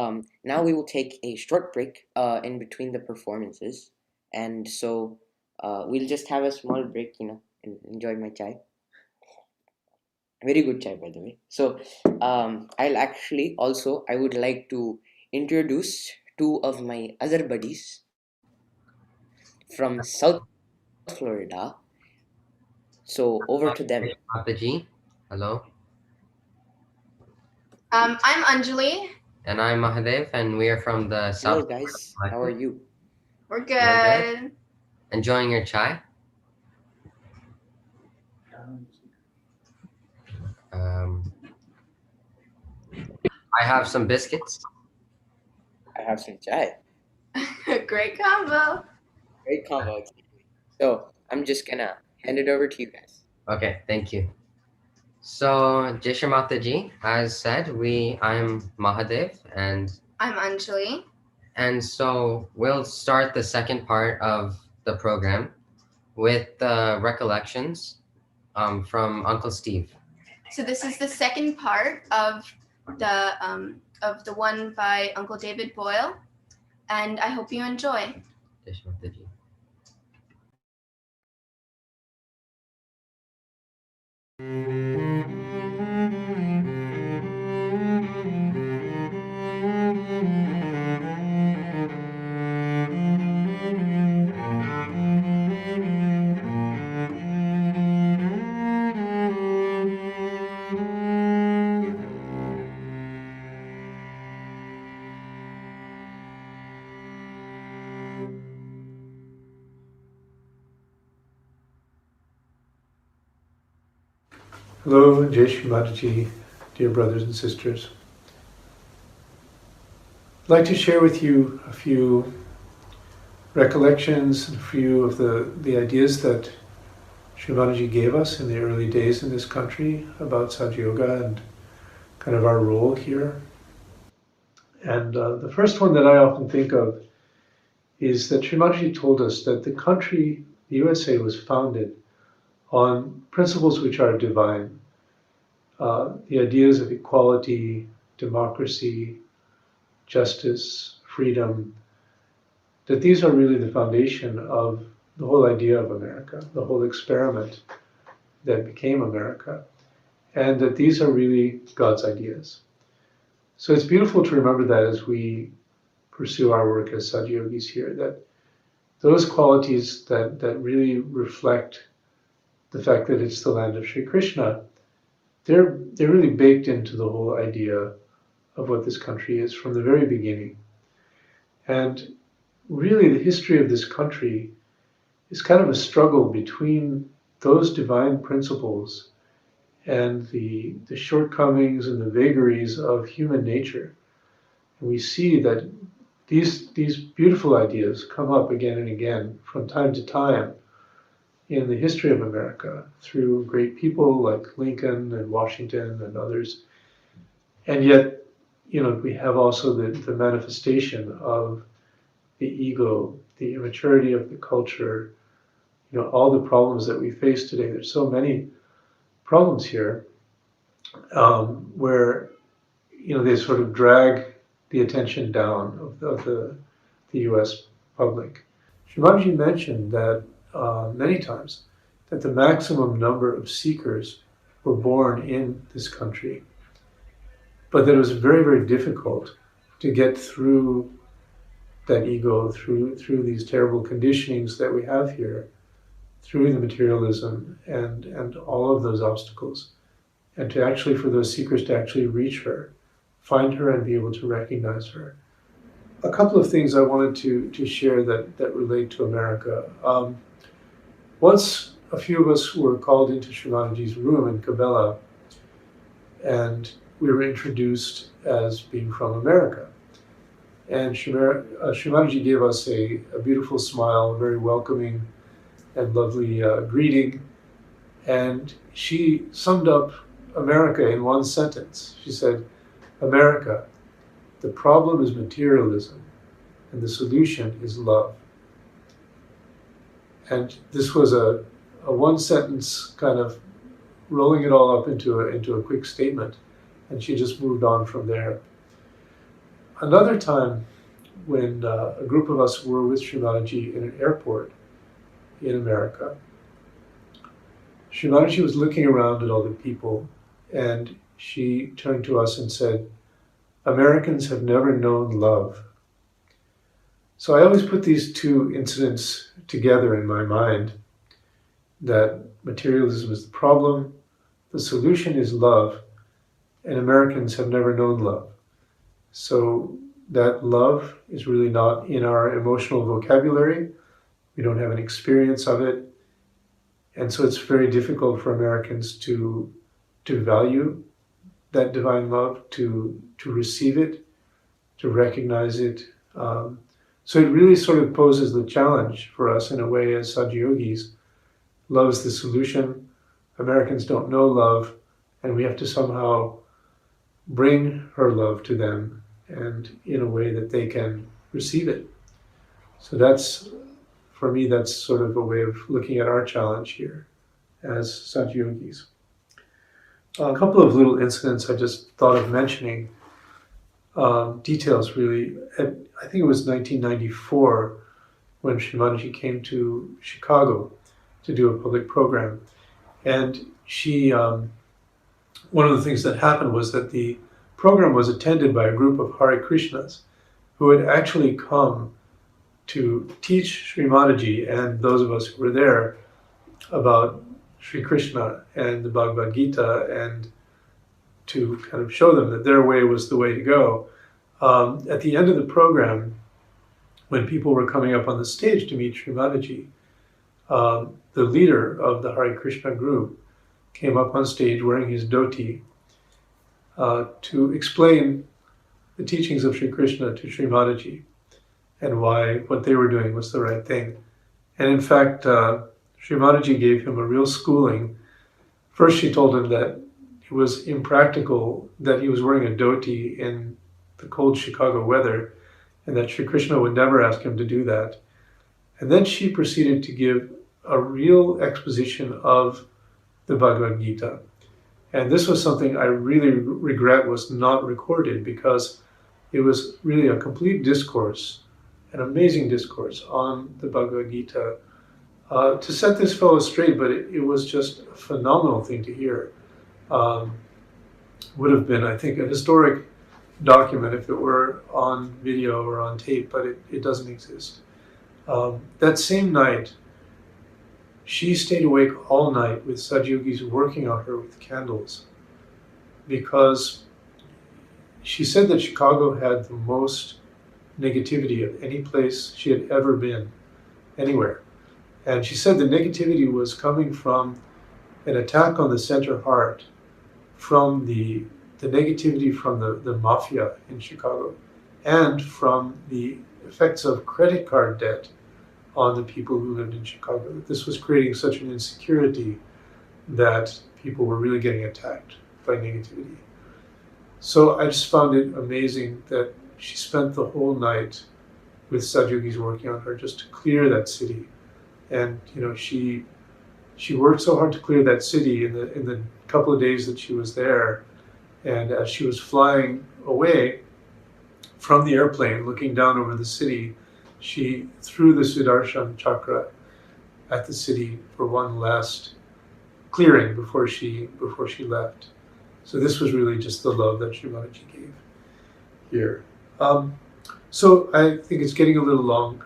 now we will take a short break in between the performances. And so we'll just have a small break, and enjoy my chai. Very good chai, by the way. So I would like to introduce two of my other buddies from South Florida. So over to them. Mataji. Hello. I'm Anjali. And I'm Mahadev, and we are from the Hello, South. guys. How are you? We're good. good. Enjoying your chai? I have some biscuits. I have some chai. Great combo. Great combo. So I'm just gonna hand it over to you guys. Okay, thank you. So, Jai Shri Mataji, as said, I'm Mahadev, and I'm Anjali. And so we'll start the second part of the program with recollections from Uncle Steve. So this is the second part of the one by Uncle David Boyle, and I hope you enjoy. Jai Shri Mataji. Hello, Jai Shri Mataji, dear brothers and sisters. I'd like to share with you a few recollections, a few of the ideas that Shri Mataji gave us in the early days in this country about Sahaja Yoga and kind of our role here. And the first one that I often think of is that Shri Mataji told us that the country, the USA, was founded on principles which are divine. The ideas of equality, democracy, justice, freedom, that these are really the foundation of the whole idea of America, the whole experiment that became America, and that these are really God's ideas. So it's beautiful to remember that as we pursue our work as Sahaja Yogis here, that those qualities that really reflect the fact that it's the land of Sri Krishna, they're really baked into the whole idea of what this country is from the very beginning. And really the history of this country is kind of a struggle between those divine principles and the shortcomings and the vagaries of human nature. And we see that these beautiful ideas come up again and again from time to time in the history of America through great people like Lincoln and Washington and others. And yet, we have also the manifestation of the ego, the immaturity of the culture, all the problems that we face today. There's so many problems here where, they sort of drag the attention down of the US public. Shri Mataji mentioned that many times that the maximum number of seekers were born in this country, but that it was very, very difficult to get through that ego, through these terrible conditionings that we have here, through the materialism and all of those obstacles, and to actually, for those seekers to actually reach her, find her and be able to recognize her. A couple of things I wanted to share that relate to America. Once a few of us were called into Srimataji's room in Cabela, and we were introduced as being from America. And Srimataji gave us a beautiful smile, a very welcoming and lovely greeting. And she summed up America in one sentence. She said, "America, the problem is materialism, and the solution is love." And this was a one sentence kind of rolling it all up into a quick statement. And she just moved on from there. Another time when a group of us were with Srimataji in an airport in America, Srimataji was looking around at all the people, and she turned to us and said, "Americans have never known love." So I always put these two incidents together in my mind, that materialism is the problem, the solution is love, and Americans have never known love. So that love is really not in our emotional vocabulary. We don't have an experience of it. And so it's very difficult for Americans to value that divine love, to receive it, to recognize it. So it really sort of poses the challenge for us in a way as Saji-yogis. Love is the solution. Americans don't know love, and we have to somehow bring her love to them, and in a way that they can receive it. So that's, for me, that's sort of a way of looking at our challenge here as Saji-yogis. A couple of little incidents I just thought of mentioning, details really. I think it was 1994 when Srimataji came to Chicago to do a public program. And she, one of the things that happened was that the program was attended by a group of Hare Krishnas who had actually come to teach Srimataji and those of us who were there about Sri Krishna and the Bhagavad Gita, and to kind of show them that their way was the way to go. At the end of the program, when people were coming up on the stage to meet Srimataji, the leader of the Hare Krishna group came up on stage wearing his dhoti to explain the teachings of Sri Krishna to Srimataji and why what they were doing was the right thing. And in fact, Srimataji gave him a real schooling. First, she told him that it was impractical that he was wearing a dhoti in the cold Chicago weather, and that Sri Krishna would never ask him to do that. And then she proceeded to give a real exposition of the Bhagavad Gita. And this was something I really regret was not recorded, because it was really a complete discourse, an amazing discourse on the Bhagavad Gita, to set this fellow straight, but it was just a phenomenal thing to hear. Would have been, I think, a historic document if it were on video or on tape, but it doesn't exist. That same night, she stayed awake all night with Saji-yogis working on her with candles, because she said that Chicago had the most negativity of any place she had ever been, anywhere. And she said the negativity was coming from an attack on the center heart, from the negativity from the mafia in Chicago, and from the effects of credit card debt on the people who lived in Chicago. This was creating such an insecurity that people were really getting attacked by negativity. So I just found it amazing that she spent the whole night with Saji-yogis working on her just to clear that city. And you know, she worked so hard to clear that city in the couple of days that she was there. And as she was flying away from the airplane, looking down over the city, she threw the Sudarshan Chakra at the city for one last clearing before she left. So this was really just the love that Shrimataji gave here. So I think it's getting a little long.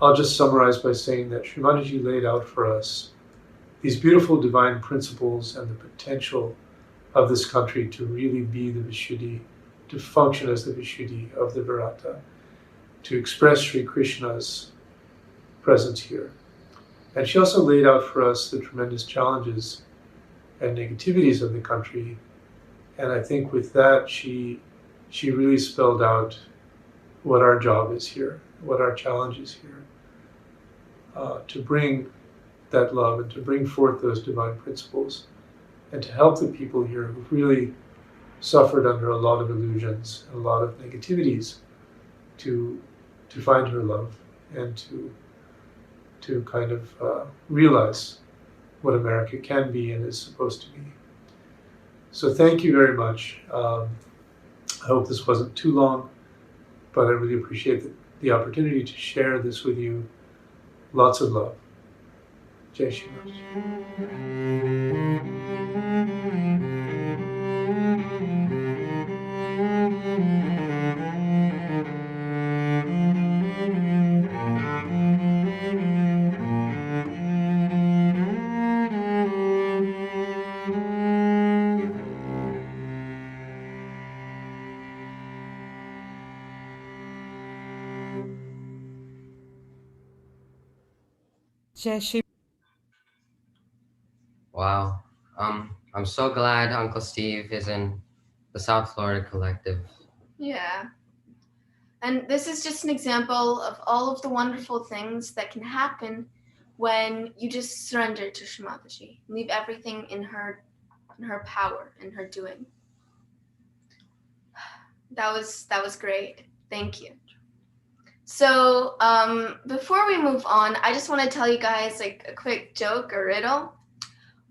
I'll just summarize by saying that Shrimataji laid out for us these beautiful divine principles and the potential of this country to really be the Vishuddhi, to function as the Vishuddhi of the Virata, to express Sri Krishna's presence here. And she also laid out for us the tremendous challenges and negativities of the country. And I think with that, she really spelled out what our job is here, what our challenge is here, to bring that love and to bring forth those divine principles and to help the people here who've really suffered under a lot of illusions and a lot of negativities to find her love and to kind of realize what America can be and is supposed to be. So thank you very much. I hope this wasn't too long, but I really appreciate the opportunity to share this with you. Lots of love. Jai Shri Wow. I'm so glad Uncle Steve is in the South Florida Collective. Yeah. And this is just an example of all of the wonderful things that can happen when you just surrender to Shri Mataji. Leave everything in her power, in her doing. That was great. Thank you. So before we move on, I just want to tell you guys like a quick joke or riddle.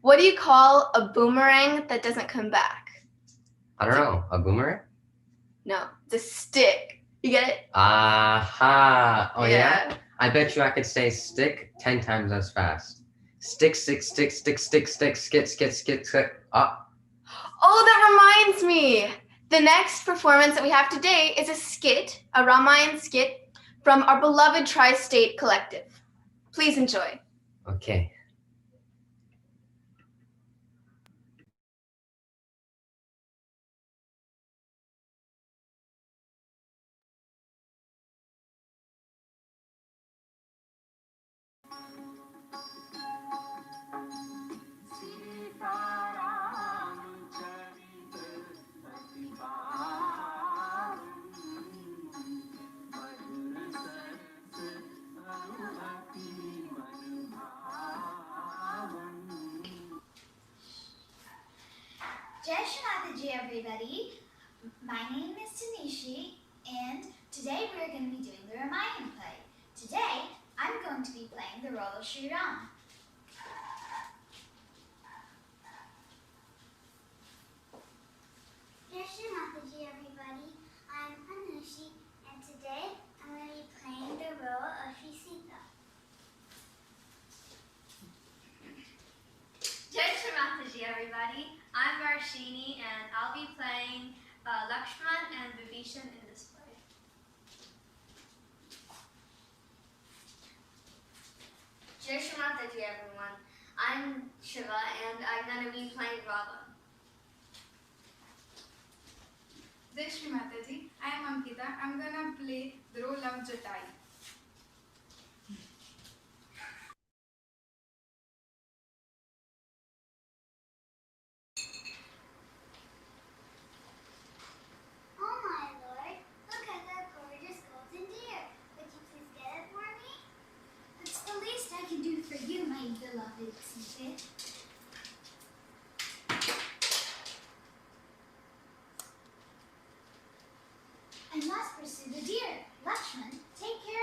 What do you call a boomerang that doesn't come back? I don't know. A boomerang? No, it's a stick. You get it? Aha. Oh yeah? I bet you I could say stick 10 times as fast. Stick, stick, stick, stick, stick, stick, skit, skit, skit, skit. Ah. Oh, that reminds me. The next performance that we have today is a skit, a Ramayan skit from our beloved Tri-State Collective. Please enjoy. Okay. Jai Shri Mataji, everybody. My name is Tanishi, and today we're going to be doing the Ramayan play. Today, I'm going to be playing the role of Sri Ram. Jai Shri Mataji, everybody. I'm Anushi, and today I'm going to be playing the role of Sri Sita. Jai Shri Mataji, everybody. I'm Varshini, and I'll be playing Lakshman and Vibhishan in this play. Jai Shri Mataji, everyone. I'm Shiva, and I'm going to be playing Rava. Jai Shri Mataji. I am Ankita. I'm going to play the role of Jatai. Oh my lord, look at that gorgeous golden deer. Would you please get it for me? That's the least I can do for you, my beloved Sita. I must pursue the deer. Lakshman, take care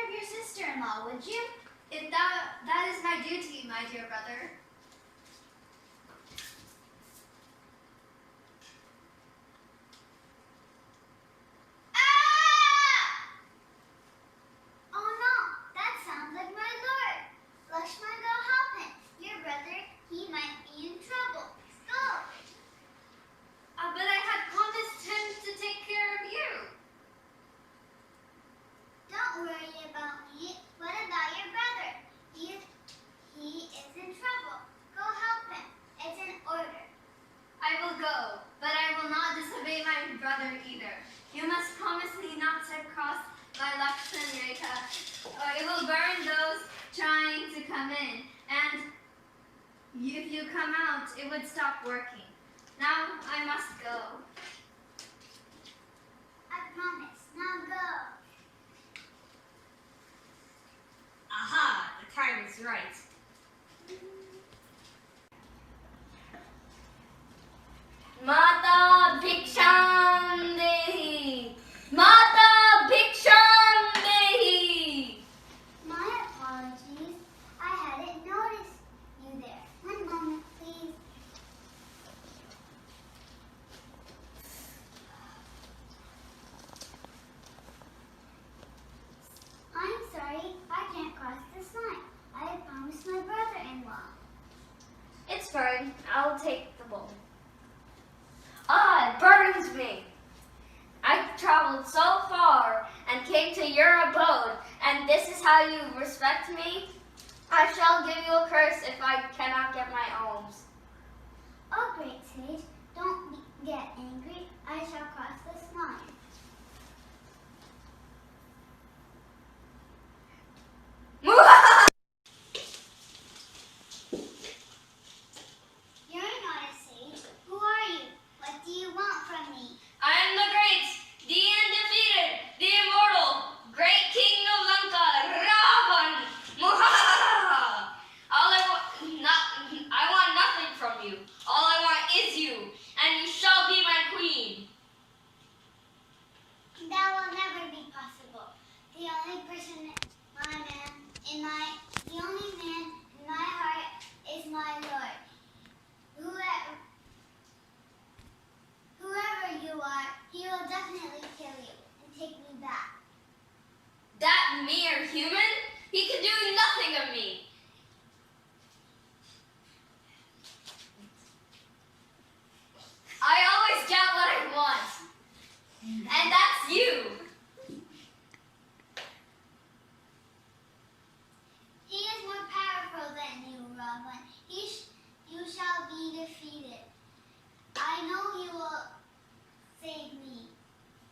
come in, and if you come out, it would stop working. Now I must go. I promise. Now go. Aha! The time is right. Mata Bhiksham Dehi! Mata Bhiksham Dehi! My apologies. I hadn't noticed you there. One moment, please. I'm sorry. I can't cross this line. I had promised my brother-in-law. It's fine. I'll take the bowl. Ah, it burns me. I traveled so far and came to your abode, and this is how you respect me? I shall give you a curse if I cannot get my alms. Oh, great sage, don't get angry. I shall cross this line. You're not a sage. Who are you? What do you want from me? I am the great, the undefeated, the immortal, great king of Lanka, Ravan. I want nothing from you. All I want is you, and you shall be my queen. That will never be possible. The only man in my heart is my Lord. Whoever you are, he will definitely kill you and take me back. That mere human? He can do nothing of me. I always get what I want. And that's you. He is more powerful than you, Ravan. You shall be defeated. I know he will save me.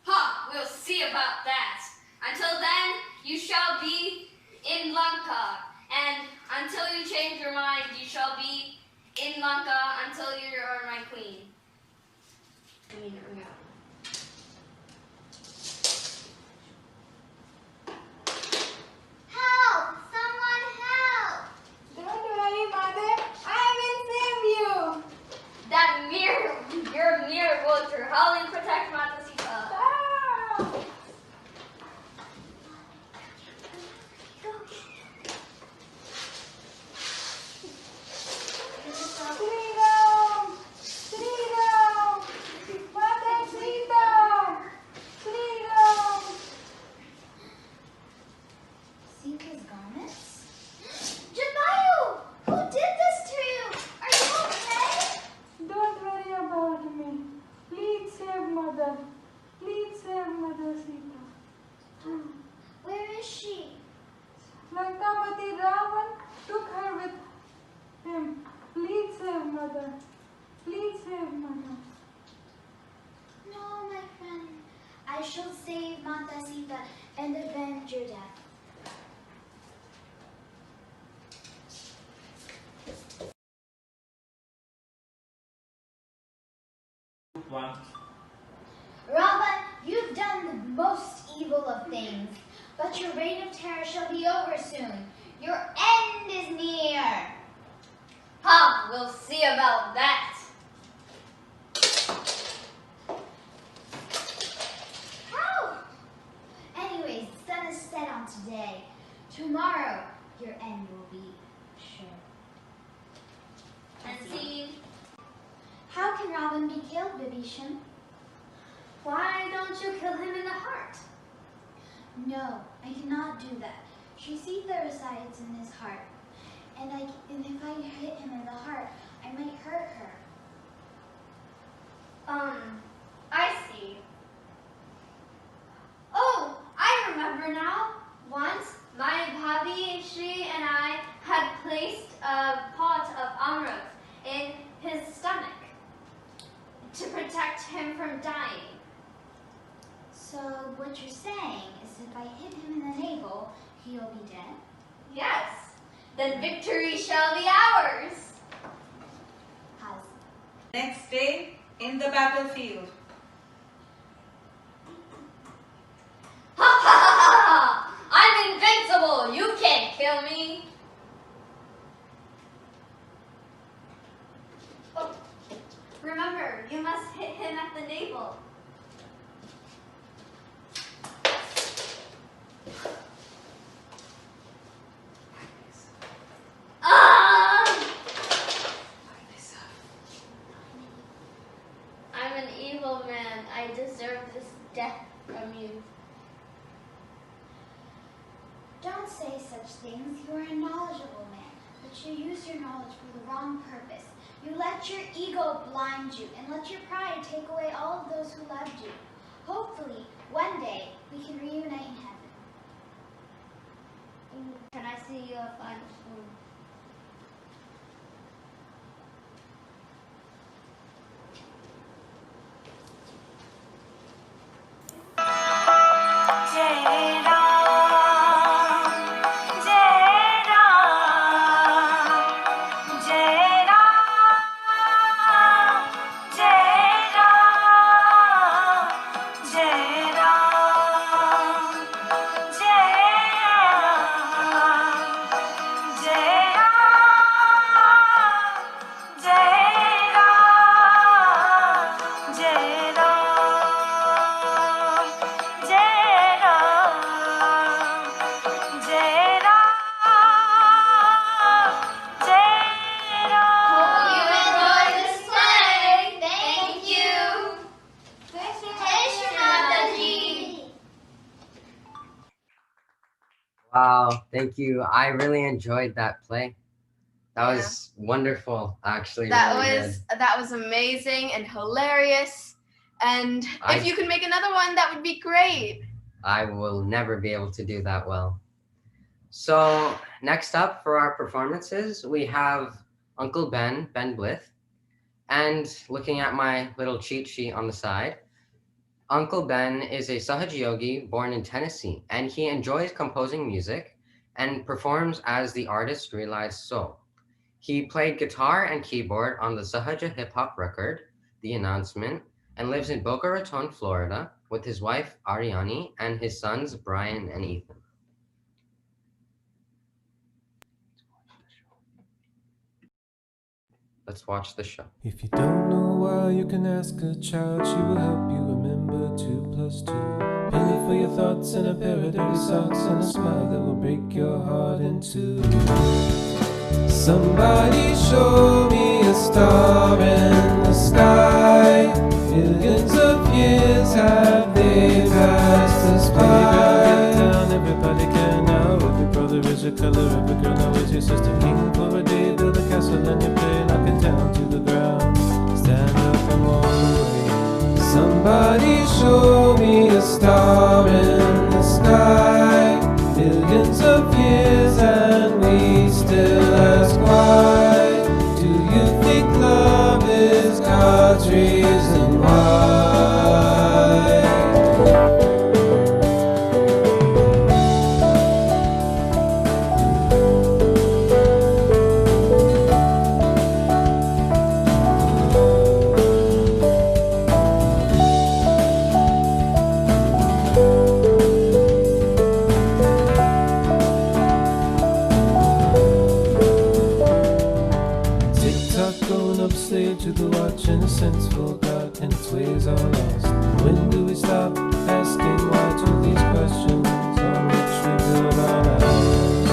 Huh, we'll see about that. Until then, you shall be in Lanka. And until you change your mind, you shall be in Lanka until you are my queen. Help! Someone help! Don't worry, mother. I will save you. That your mere vulture, howling protect Mata Sita. Freedom! Freedom! Mother Sita! Freedom! Sita's garments? Jatayu! Who did this to you? Are you okay? Don't worry about me. Please save mother. Please save Mother Sita. Where is she? Lankapati Ravan took her with him. Please save mother. Please save mother. No, my friend. I shall save Mata Sita and avenge your death. Ravan, you've done the most evil of things, but your reign of terror shall be over soon. Your end is near. Huh, we'll see about that. How? Anyways, the sun is set on today. Tomorrow, your end will be sure. And see, How can Ravan be killed, Vibhishan? why don't you kill him in the heart? No, I cannot do that. Sri Sita resides in his heart. And if I hit him in the heart, I might hurt her. I see. Oh, I remember now. Once, my Bhabi, Shri, and I had placed a pot of amrit in his stomach to protect him from dying. So what you're saying is if I hit him in the navel, he'll be dead? Yes. then victory shall be ours. Next day, in the battlefield. Ha ha ha ha! I'm invincible! You can't kill me! Oh, remember, you must hit him at the navel. Ah! I'm an evil man. I deserve this death from you. Don't say such things. You are a knowledgeable man, but you use your knowledge for the wrong purpose. You let your ego blind you and let your pride take away all of those who loved you. Hopefully, one day, we can reunite in heaven. Can I see your final spoon? Wow, thank you. I really enjoyed that play. That was wonderful, actually. That really was good. that was amazing and hilarious. And I- if you could make another one, that would be great. I will never be able to do that well. So next up for our performances, we have Uncle Ben Blith. And looking at my little cheat sheet on the side, Uncle Ben is a Sahaja Yogi born in Tennessee, and he enjoys composing music and performs as the artist realized soul. He played guitar and keyboard on the Sahaja hip hop record, The Announcement, and lives in Boca Raton, Florida, with his wife Ariani and his sons Brian and Ethan. Let's watch the show. If you don't know why, you can ask a child. She will help you remember 2 + 2. Penny for your thoughts and a pair of dirty socks and a smile that will break your heart in two. Somebody show me a star in the sky. Millions of years have they passed us by. Down, everybody can now. Every brother is a color, every girl now is your sister. King for a day, build a castle and you play, knock it down to the ground. Stand up and walk away. Somebody show me a star in the sky. Millions of years and we still ask why. Do you think love is God's reason why? To the watch in a sense forgot and its ways are lost. When do we stop asking why to these questions on which we build our lives?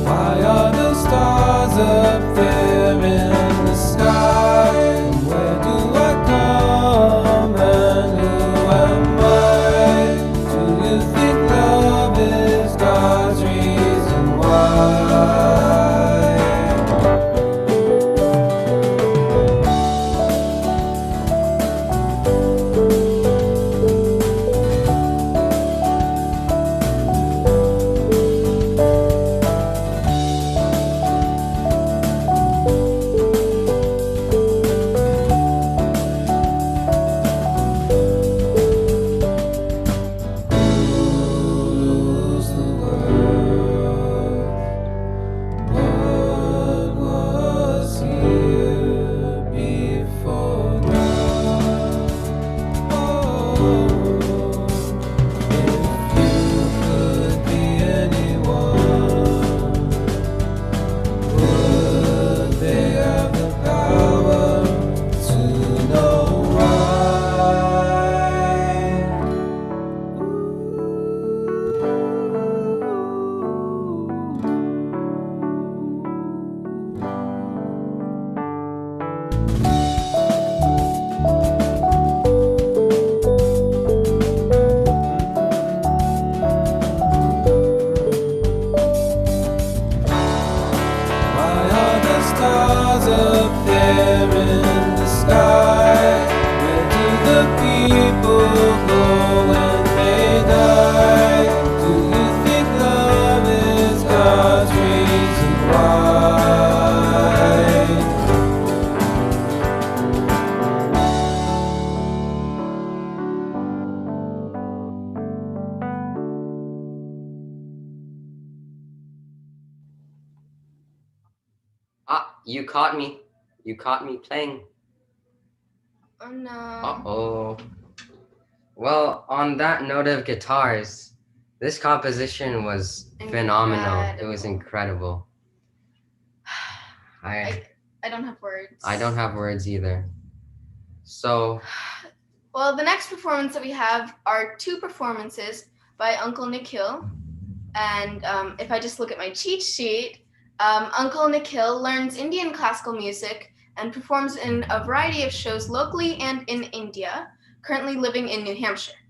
Why are the stars up there in the sky? And where do I come and who am I? Do you think love is God's reason why? You caught me. You caught me playing. Oh no. Uh-oh. Well, on that note of guitars, this composition was phenomenal. It was incredible. I don't have words. I don't have words either. So, well, the next performance that we have are two performances by Uncle Nikhil. And if I just look at my cheat sheet, Uncle Nikhil learns Indian classical music and performs in a variety of shows locally and in India, currently living in New Hampshire.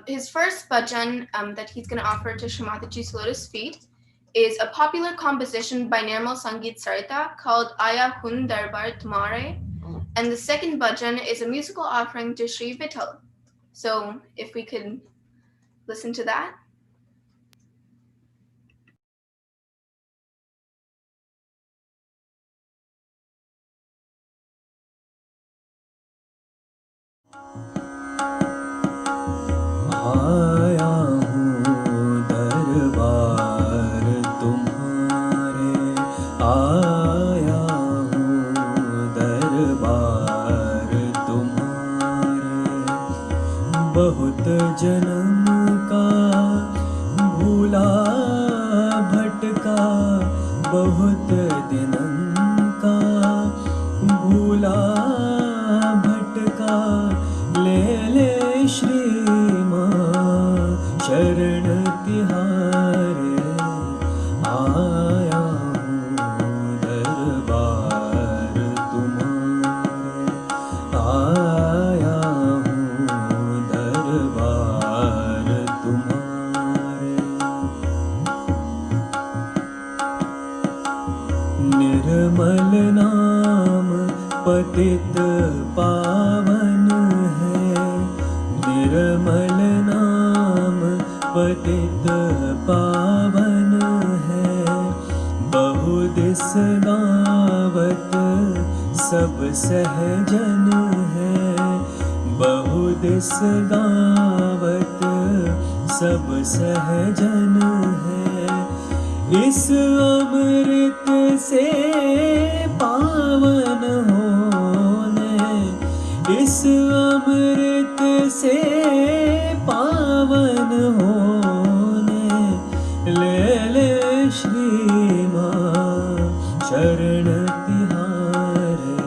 His first bhajan that he's going to offer to Shri Mataji's Lotus Feet is a popular composition by Nirmal Sangeet Sarita called Aya Hun Darbar Tumare. And the second bhajan is a musical offering to Shri Vittal. So if we could listen to that. आया हूँ दरबार तुम्हारे, आया हूँ दरबार तुम्हारे। बहुत जन्म का भूला भटका, बहुत दिनम का भूला भटका, ले ले श्री शरण तिहारे। आया हूँ दरबार तुम्हारे, आया हूँ दरबार तुम्हारे। निर्मल नाम पतित पावन है, निर्मल नाम पतित पावन है। बहुदिस गावत सब सहजन है, बहुदिस गावत सब सहजन है। इस अमृत से पावन होने, इस अमृत से पावन होने, ले ले श्री माँ शरण तिहारे।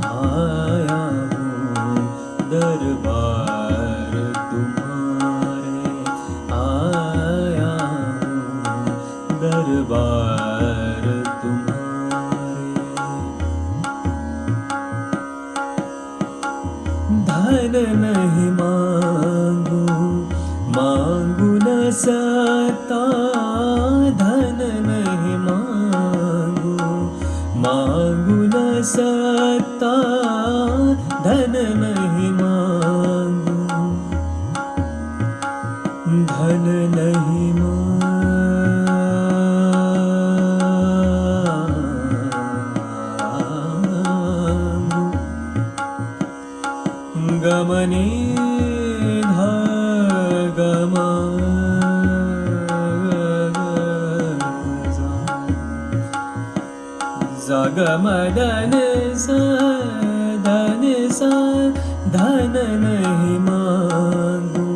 आया हूँ दरबार तुम्हारे, आया हूँ दरबार तुम्हारे। धन नहीं मांगू, मांगू न सता, धन नहीं मांगू, मांगू न सता, धन नहीं मांगू, धन नहीं मांगू। गमनी धा गमा गमदन सा धन सा, धन नहीं मांगू,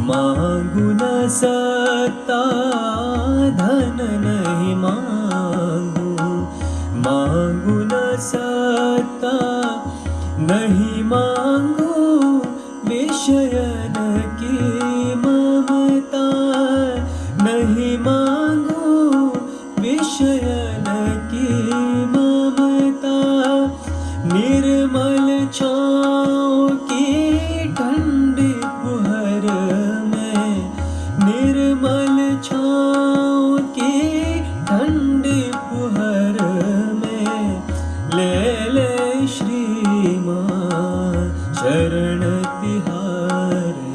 मांगू न सता, धन नहीं मांगू, मांगू न सता, नहीं मांगू विषयन की ममता, नहीं मांगू विषयन की ममता। निर्मल छाँव की ठंडी पुहर में, निर्मल छाँव की ठंडी पुहर में, ले ले श्री माँ शरण तिहारे।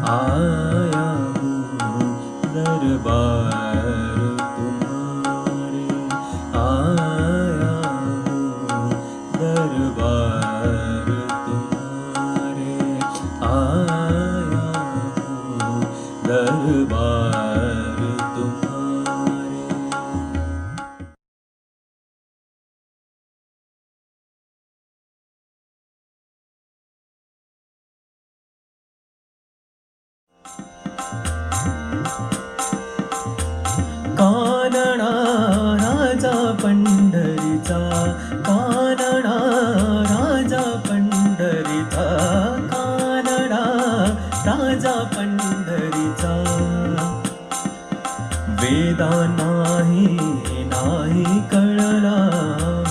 आया हूँ दरबार तुम्हारे, आया हूँ दरबार तुम्हारे, आया हूँ दरबार। कानडा राजा पंढरीचा, कानडा राजा पंढरीचा. वेदा नाही कळला,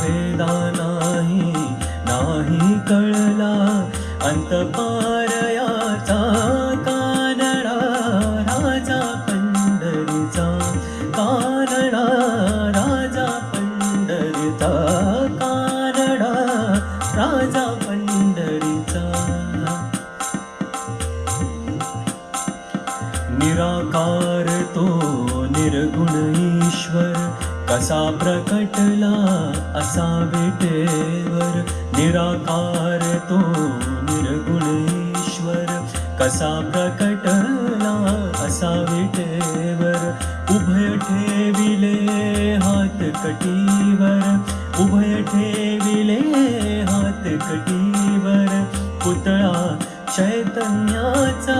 वेदा नाही कळला अंतपारयाचा, कानडा राजा पंढरीचा, कानडा राजा पंढरीचा, कानडा राजा पंढरीचा. निराकार तो निर्गुण ईश्वर, कसा प्रकटला असा विटेवर. निराकार तो निर्गुण ईश्वर, कसा प्रकटला असा विटेवर. उभय ठेविले हात कटीवर, उभय ठेविले हात कटीवर. पुतळा चैतन्याचा,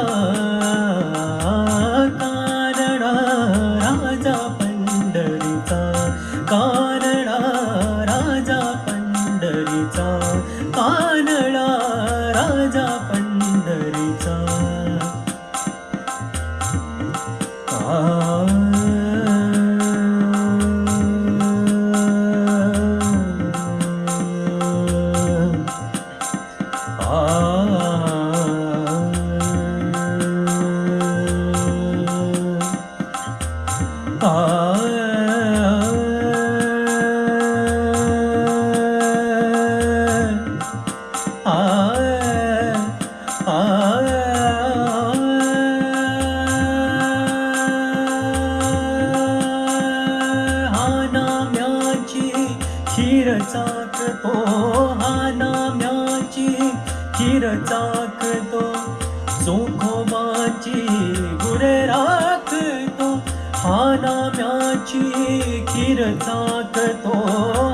कानडा राजा पंढरीचा, कानडा राजा पंढरीचा, कानडा राजा पंढरीचा. खीर चाकतो, हा नाम्याची खीर चाकतो. चोखोबाची गुरे राखतो, हा नाम्याची खीर चाकतो,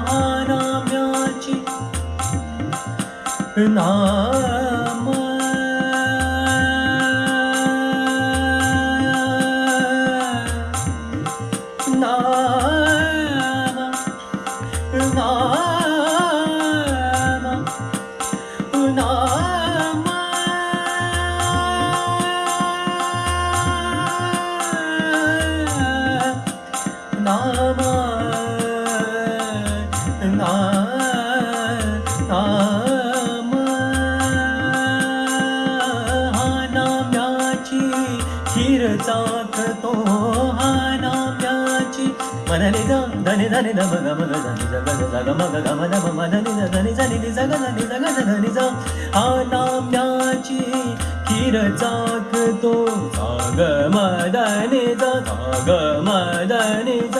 हा नाम्याची. नाम खीर चाकतो, हा नाम्याची. मधनि ध धनि धनि ध ग म ग धनि ज ग ज ग म ग ग म ध म म धनि ध धनि ज नि ज ग धनि ज ग ध धनि ज. हा नाम्याची खीर चाकतो, सा ग म धनि ज, सा ग म धनि ज.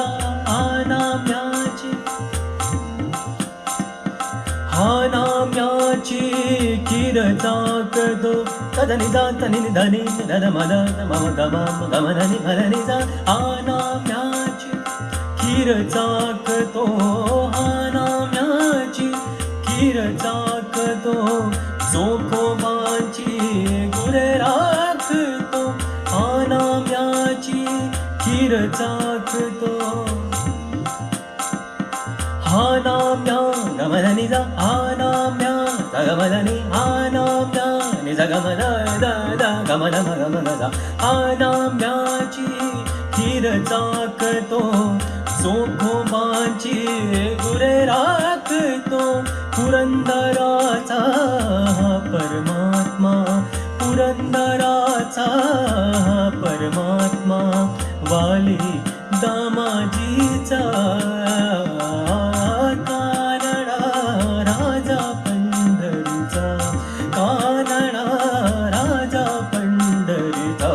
हा नाम्याची, हा नाम्याची खीर चाकतो. धनि ज धनि धनि ध ध म ध म म ग म ग म धनि ध धनि ज. हा नाम्याची खीर चाकतो, हा नाम्याची खीर चाकतो. चोखोबाची गुरे राखतो, हा नाम्याची खीर चाकतो. हा नाम्या ग म धनि ज, हा नाम्या ग ग म धनि, हा नाम्या नि ज ग म ध ध ध ग म ध म ग म ग ध. हा नाम्याची खीर चाकतो. चोखोबाची गुरे राखतो. पुरंदराचा परमात्मा, पुरंदराचा परमात्मा. वाली दामाजीचा, कानडा राजा पंढरीचा, कानडा राजा पंढरीचा,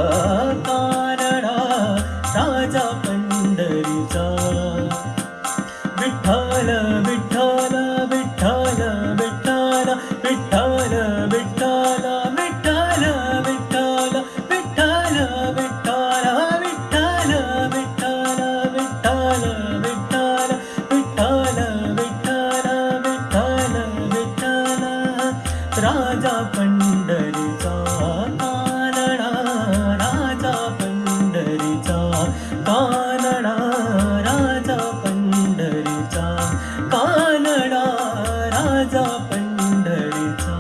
कानडा राजा पंढरीचा. विठ्ठल विठ्ठल विठ्ठल विठ्ठल विठ्ठल विठ्ठल विठ्ठल विठ्ठल विठ्ठल विठ्ठल विठ्ठल विठ्ठल विठ्ठल विठ्ठल विठ्ठल विठ्ठल विठ्ठल विठ्ठल. राजा पंढरीचा, कानडा राजा पंढरीचा, कानडा राजा पंढरीचा, कानडा राजा माझा पंढरीचा.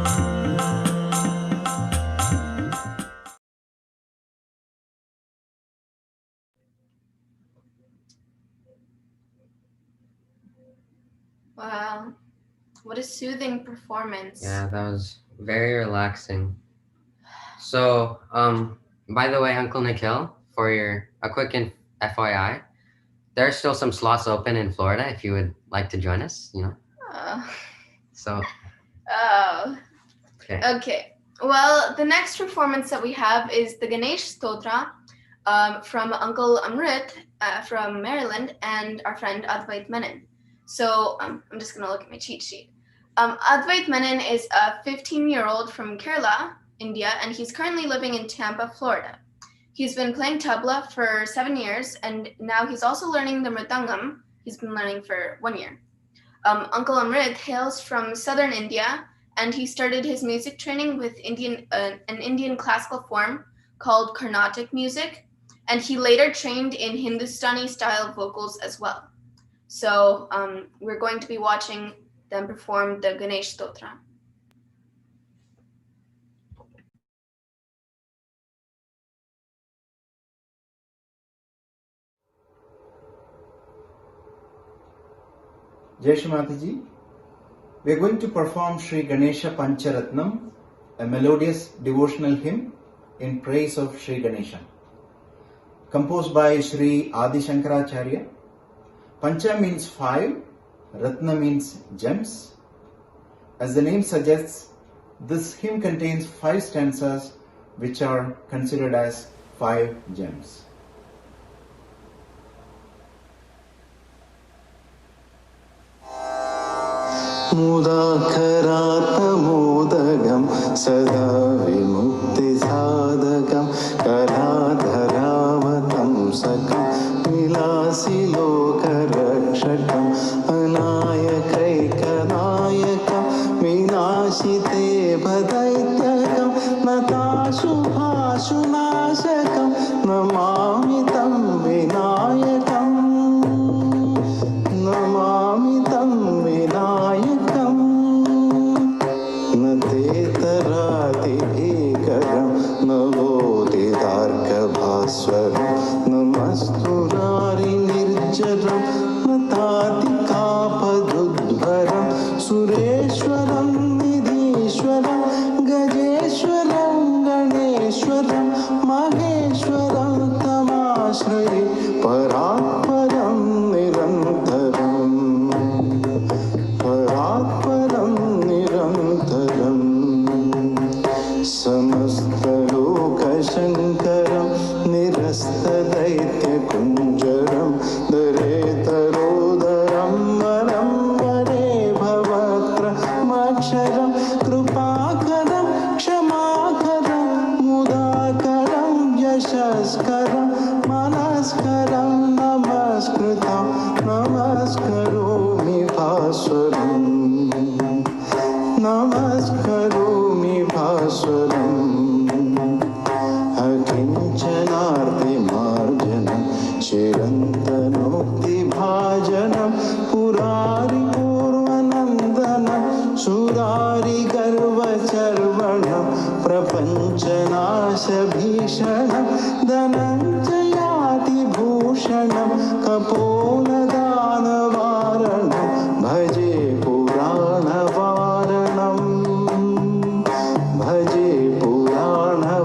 Wow. What a soothing performance. Yeah, that was very relaxing. So, by the way, Uncle Nikhil, for a quick FYI, there are still some slots open in Florida if you would like to join us, Oh. So, Oh. okay. Okay. Well, the next performance that we have is the Ganesh Stotra from Uncle Amrit from Maryland and our friend Advait Menon. So I'm just going to look at my cheat sheet. Advait Menon is a 15-year-old from Kerala, India, and he's currently living in Tampa, Florida. He's been playing tabla for 7 years, and now he's also learning the mridangam. He's been learning for 1 year. Uncle Amrit hails from southern India, and he started his music training with an Indian classical form called Carnatic music, and he later trained in Hindustani style vocals as well. So we're going to be watching them perform the Ganesh Stotra. Jai Shri Mataji, we are going to perform Sri Ganesha Pancharatnam, a melodious devotional hymn in praise of Sri Ganesha. Composed by Sri Adi Shankaracharya. Pancha means 5, Ratna means gems. As the name suggests, this hymn contains 5 stanzas which are considered as 5 gems. मुदाखरात्मोदगं सदा विमुक्तिसाधकं कलाधरावतंसकं विलासिलोकरक्षकं अनायकैकनायकं विनाशिते भदैत्यकं नताशुभाशुनाशकं नमामि तं विनायकम् नमामि तं विनायकं न तेतरातिभीकरं नवोदितार्कभास्वरं नमस्तु नारिनिर्जरं न तातिकापदुद्भरं सुरेश्वरं निधीश्वरं गजेश्वरं गणेश्वरं महेश्वरं तमाश्रये परात्परं निरन्तरम् परात्परं निरन्तरम् समस्तलोकशङ्करं निरस्तदैत्यकुञ्जरं दरेतरोदरं वरं वरे भवक्रमक्षरं कृपाकरं क्षमाकरं मुदाकरं यशस्करं मनस्करं नमस्कृतं नमस्करोमि भास्वरम् नमस्करोमि भास्वरम् अकिञ्चनार्तिमार्जनं चिरन्तनोक्तिभाजनं पुरारिपूर्वनन्दनं सुरारिगर्वचर्वणं प्रपञ्चनाशभीषणं धनञ्जयातिभूषणं कपोलदानवारणं भजे पुराणवारणम् भजे पुराणवारणम्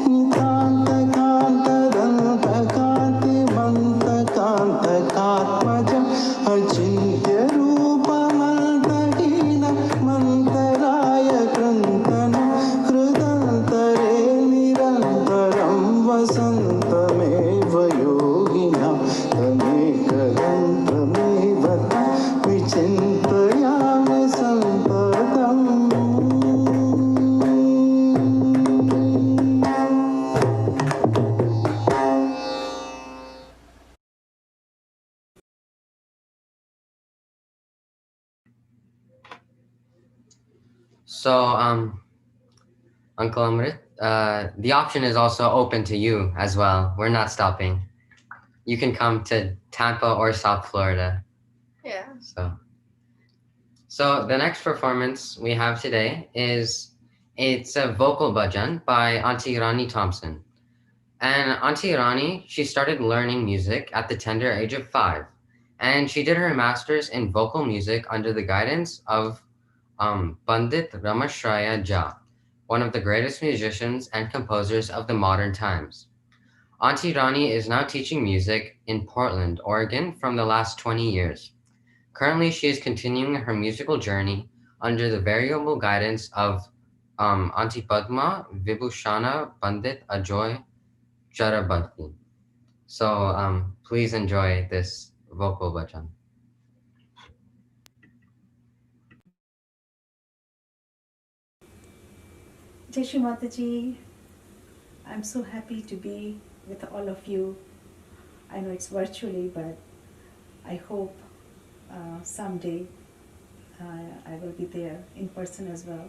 नितान्तकान्तदन्तकान्तिमन्तकान्तकात्मजम् अचिन्त्यरूपमन्तहीनं मन्तराय कृन्तनं हृदन्तरे निरन्तरं वसन्तमेव योगिनां तमेकदन्तमेव तं विचिन्तयामि सम्पदम् So, Uncle Amrit, the option is also open to you as well. We're not stopping. You can come to Tampa or South Florida. Yeah. So So the next performance we have today it's a vocal bhajan by Auntie Rani Thompson. And Auntie Rani, she started learning music at the tender age of 5. And she did her master's in vocal music under the guidance of Pandit Ramashraya Jha, one of the greatest musicians and composers of the modern times. Auntie Rani is now teaching music in Portland, Oregon from the last 20 years. Currently, she is continuing her musical journey under the variable guidance of Auntie Padma Vibhushana Pandit Ajoy Charabarti. So please enjoy this vocal bhajan. Jai Shri Mataji, I'm so happy to be with all of you. I know it's virtually, but I hope someday I will be there in person as well.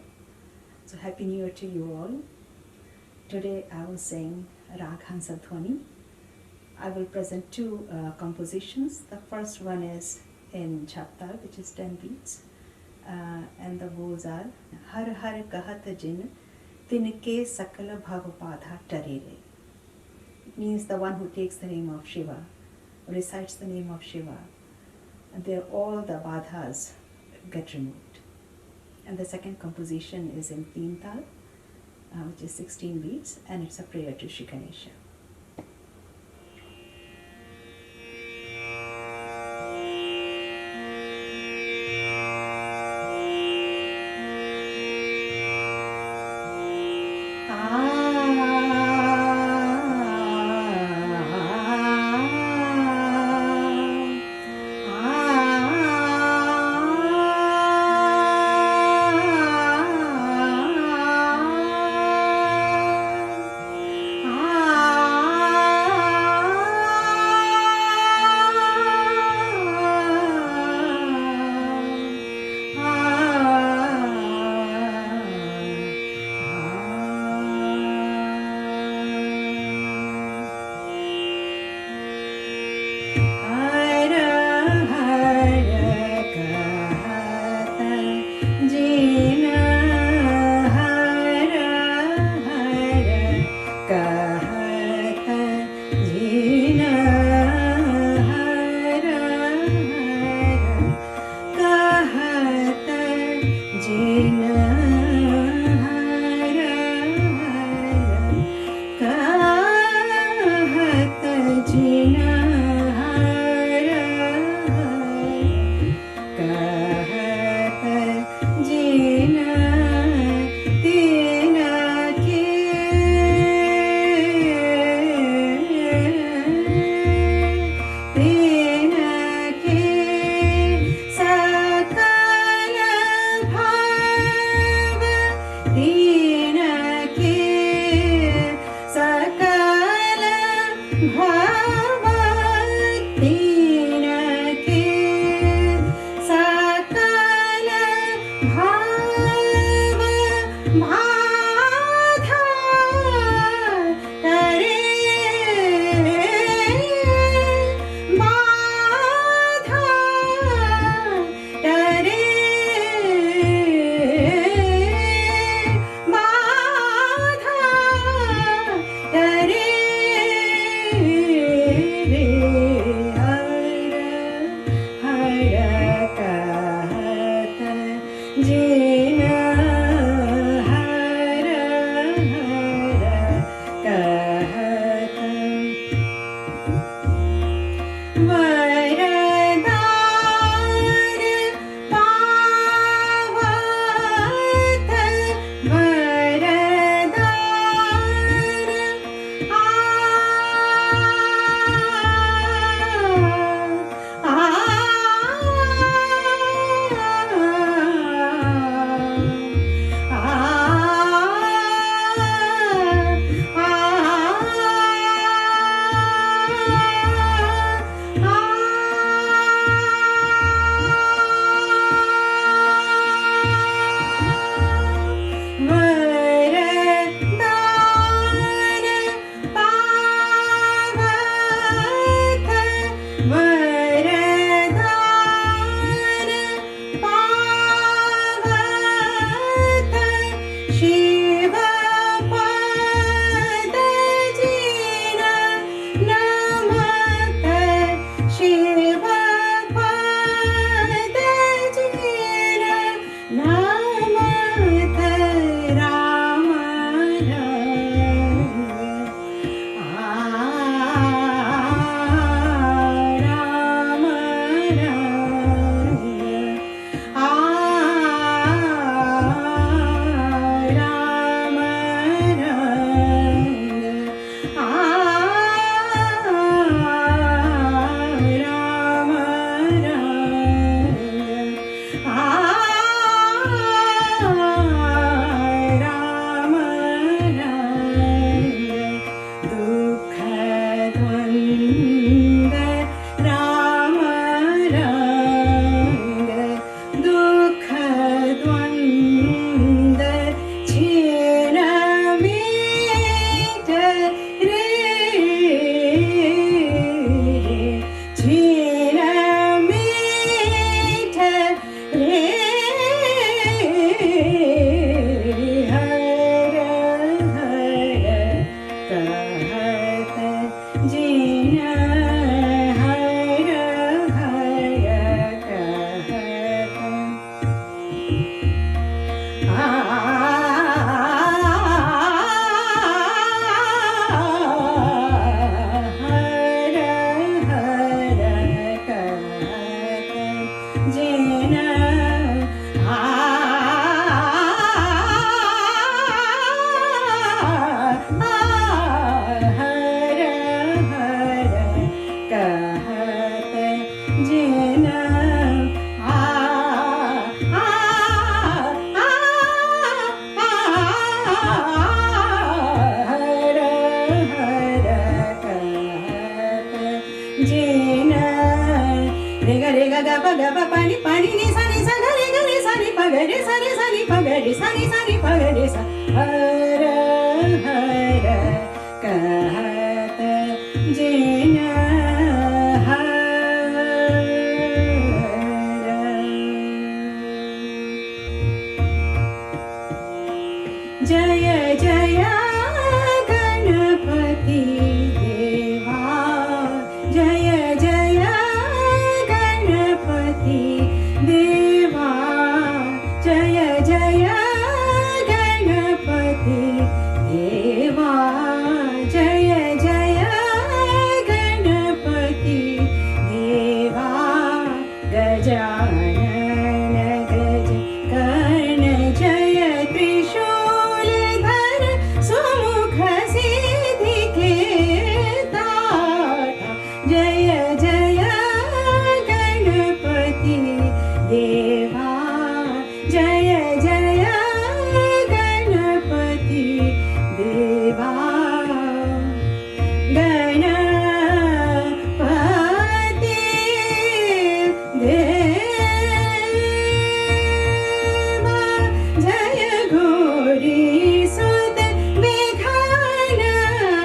So Happy New Year to you all. Today I will sing Rag Hansadhwani. I will present two compositions. The first one is in Chaptal, which is 10 beats, and the words are Har Har Kahat Jin Tinke Sakala Bhavapadha Tarere. It means the one who takes the name of Shiva, recites the name of Shiva, and there all the badhas get removed. And the second composition is in Teen Tal, which is 16 beats, and it's a prayer to Shri Ganesha. Jina जय जय गणपति देवा जय जय गणपति देवा जय जय गणपति देवा जय जय गणपति देवा गजानन गज कर्ण जय त्रिशूलधर सुमुख सिद्धि के दाता जय जय गणपति देवा जय जय गणपति देवा गणपति देवा जय गौरी सुत विघ्न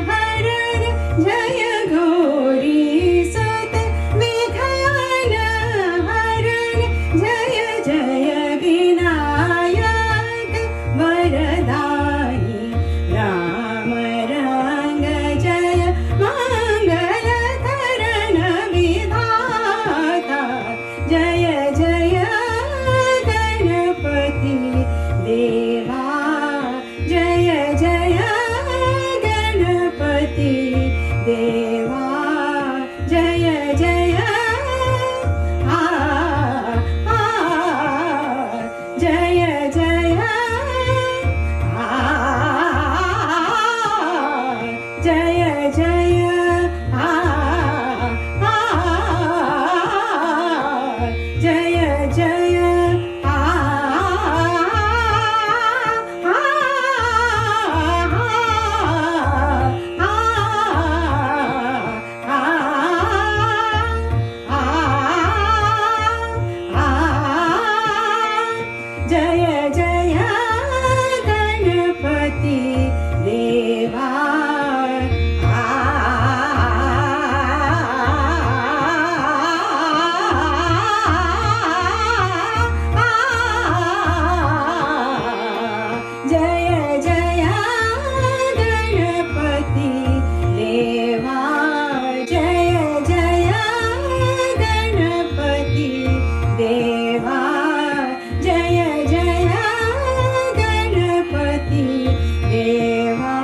हरण जय गौरी सुत विघ्न हरण जय जय विनायक वरदानी राम रंग जय मंगल करण विधाता जय जय गणपति देवा जय जय गणपति देवा जय जय आ जय जय जय जय जय जय जय जय गणपति देवा जय जय गणपति देवा जय जय गणपति देवा जय जय गणपति देवा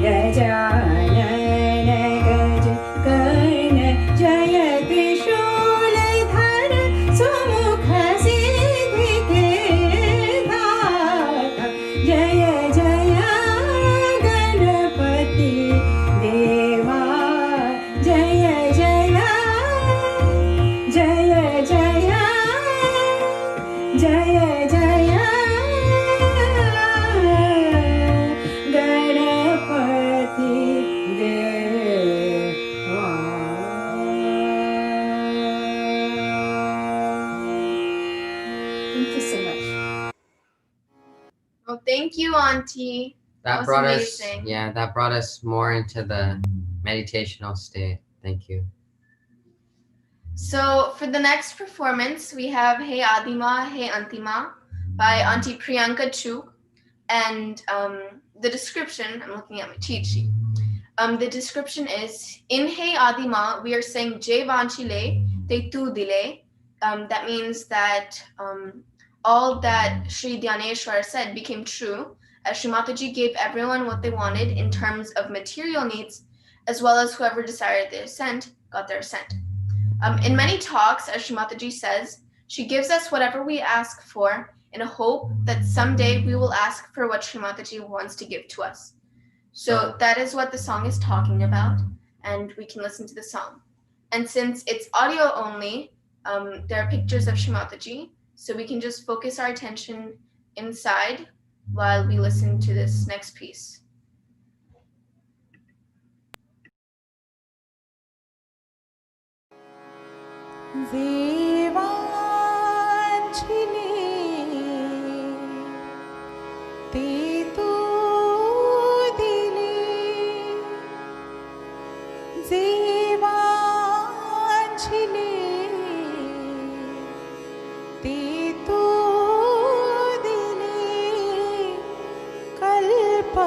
गजानन गज कर्ण जय त्रिशूलधर सुमुख सिद्धि के दाता जय जय गणपति देवा जय जय जय जय जय जय गणपति देवा Thank you so much. Oh, thank you, Auntie. That was brought amazing. us, yeah, that brought us more into the meditational state. Thank you. So for the next performance, we have Hey Adima, Hey Antima by Auntie Priyanka Chuk. And the description, I'm looking at my cheat sheet. The description is, in Hey Adima, we are saying Je Vanchile, Te Tu Dile. That means that all that Sri Dhyaneshwar said became true, as Shri Mataji gave everyone what they wanted in terms of material needs, as well as whoever desired their ascent got their ascent. In many talks, as Shri Mataji says, she gives us whatever we ask for in a hope that someday we will ask for what Shri Mataji wants to give to us. So that is what the song is talking about, and we can listen to the song. And since it's audio only, there are pictures of Shri Mataji, so we can just focus our attention inside while we listen to this next piece. ते तू दिले जे वांछिले ते तू दिले कल्पद्रुमा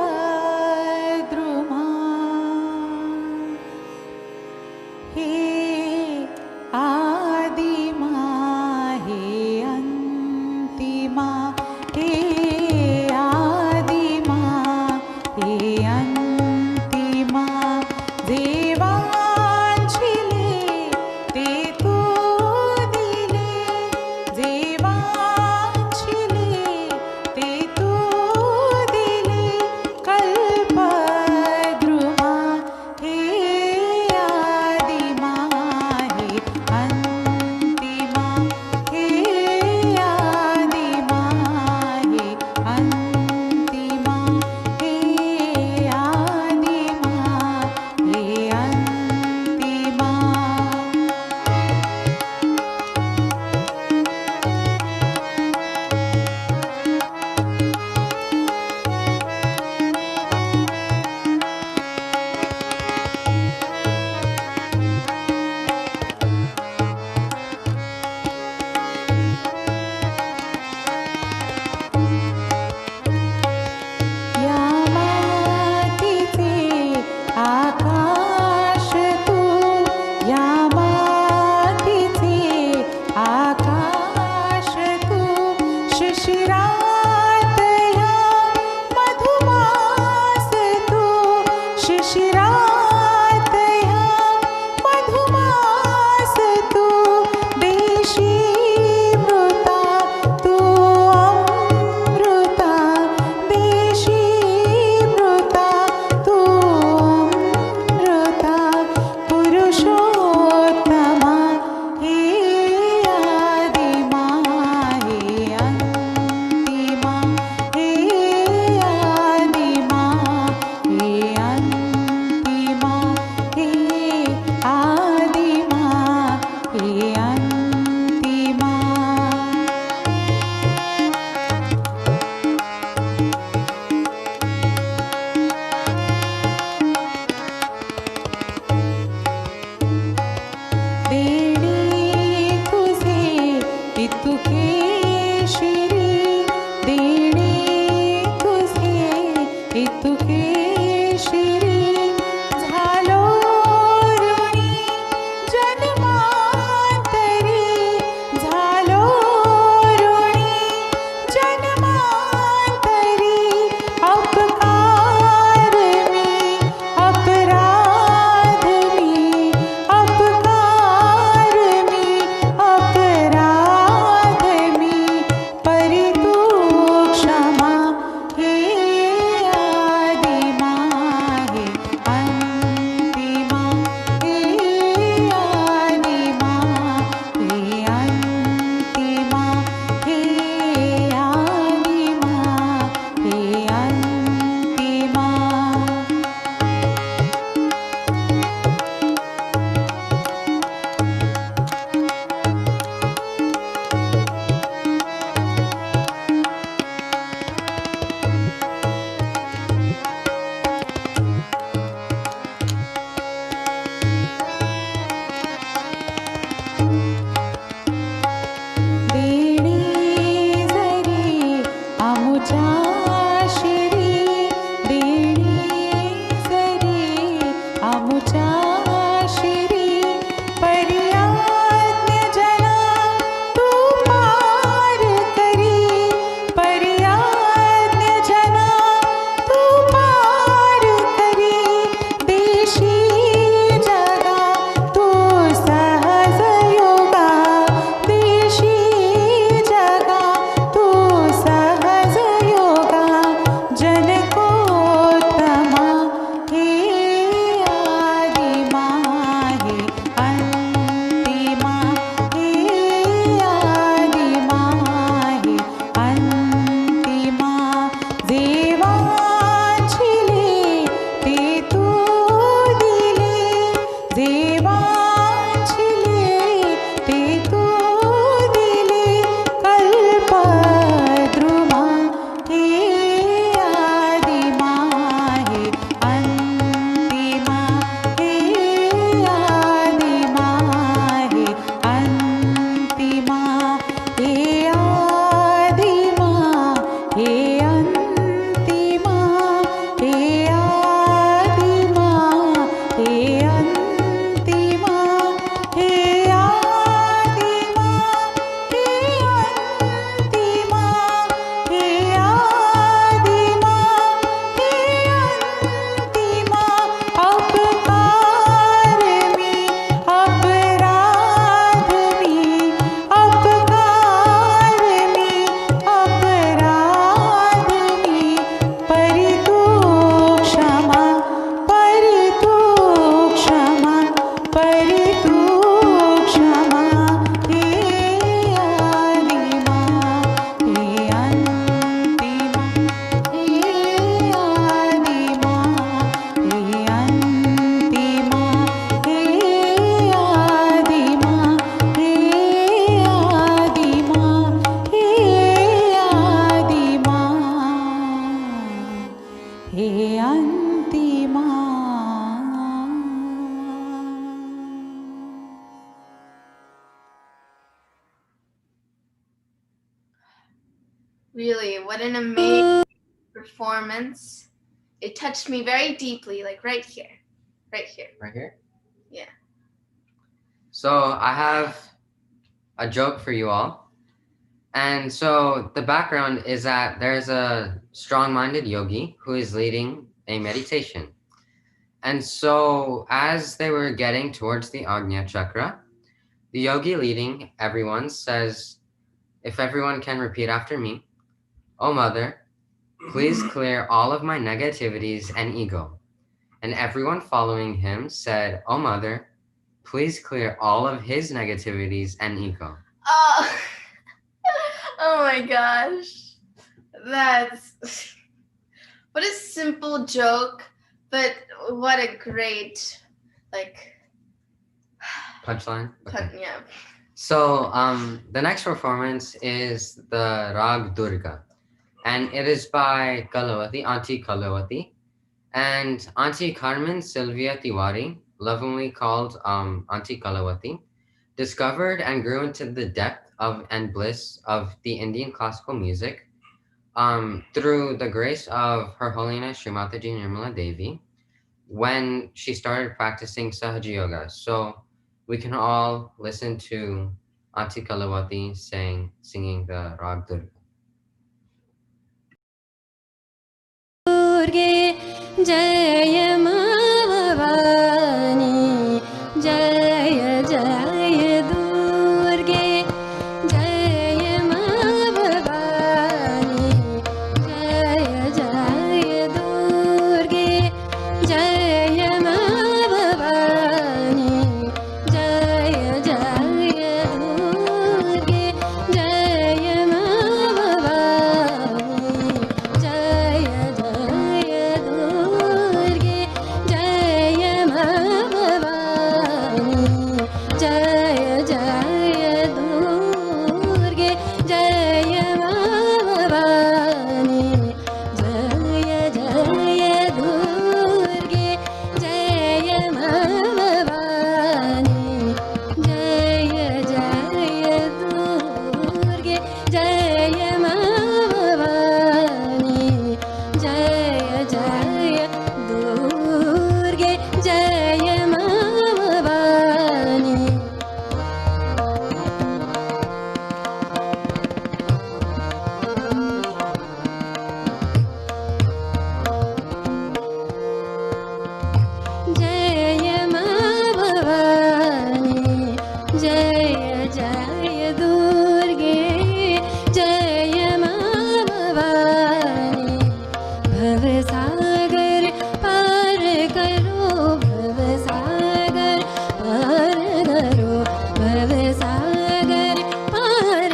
हे आदिमा हे अंतिमा हे Really, what an amazing performance. It touched me very deeply, like right here. Right here. Right here? Yeah. So I have a joke for you all. And so the background is that there's a strong-minded yogi who is leading a meditation. And so as they were getting towards the Agnya Chakra, the yogi leading everyone says, if everyone can repeat after me, "Oh Mother, please clear all of my negativities and ego." And everyone following him said, "Oh Mother, please clear all of his negativities and ego." Oh, oh my gosh. That's what a simple joke, but what a great, like, Punchline? Okay. yeah. So the next performance is the Rag Durga, and it is by Kalavati, Auntie Kalavati, and Auntie Carmen Sylvia Tiwari, lovingly called Auntie Kalavati, discovered and grew into the depth of and bliss of the Indian classical music through the grace of Her Holiness Srimataji Nirmala Devi when she started practicing Sahaja Yoga. So we can all listen to Auntie Kalavati singing the Rag Durga. Durge Jaya Bhavani Jaya Jaya Durge Jaya Bhavani Jaya Jaya Durge Jaya Bhavani Jaya Jaya Durge Jaya Bhavani Jaya Jaya Durge Jaya Bhavani Jaya Jaya Durge Jaya Bhavani Jaya Jaya Durge Jaya Bhavani Jaya Jaya Durge Jaya Bhavani Jaya Jaya Durge Jaya Bhavani Jaya Bhavani Jaya Jaya Durge Jaya Bhavani Bhav Sagar par karo Bhav Sagar par karo Bhav Sagar par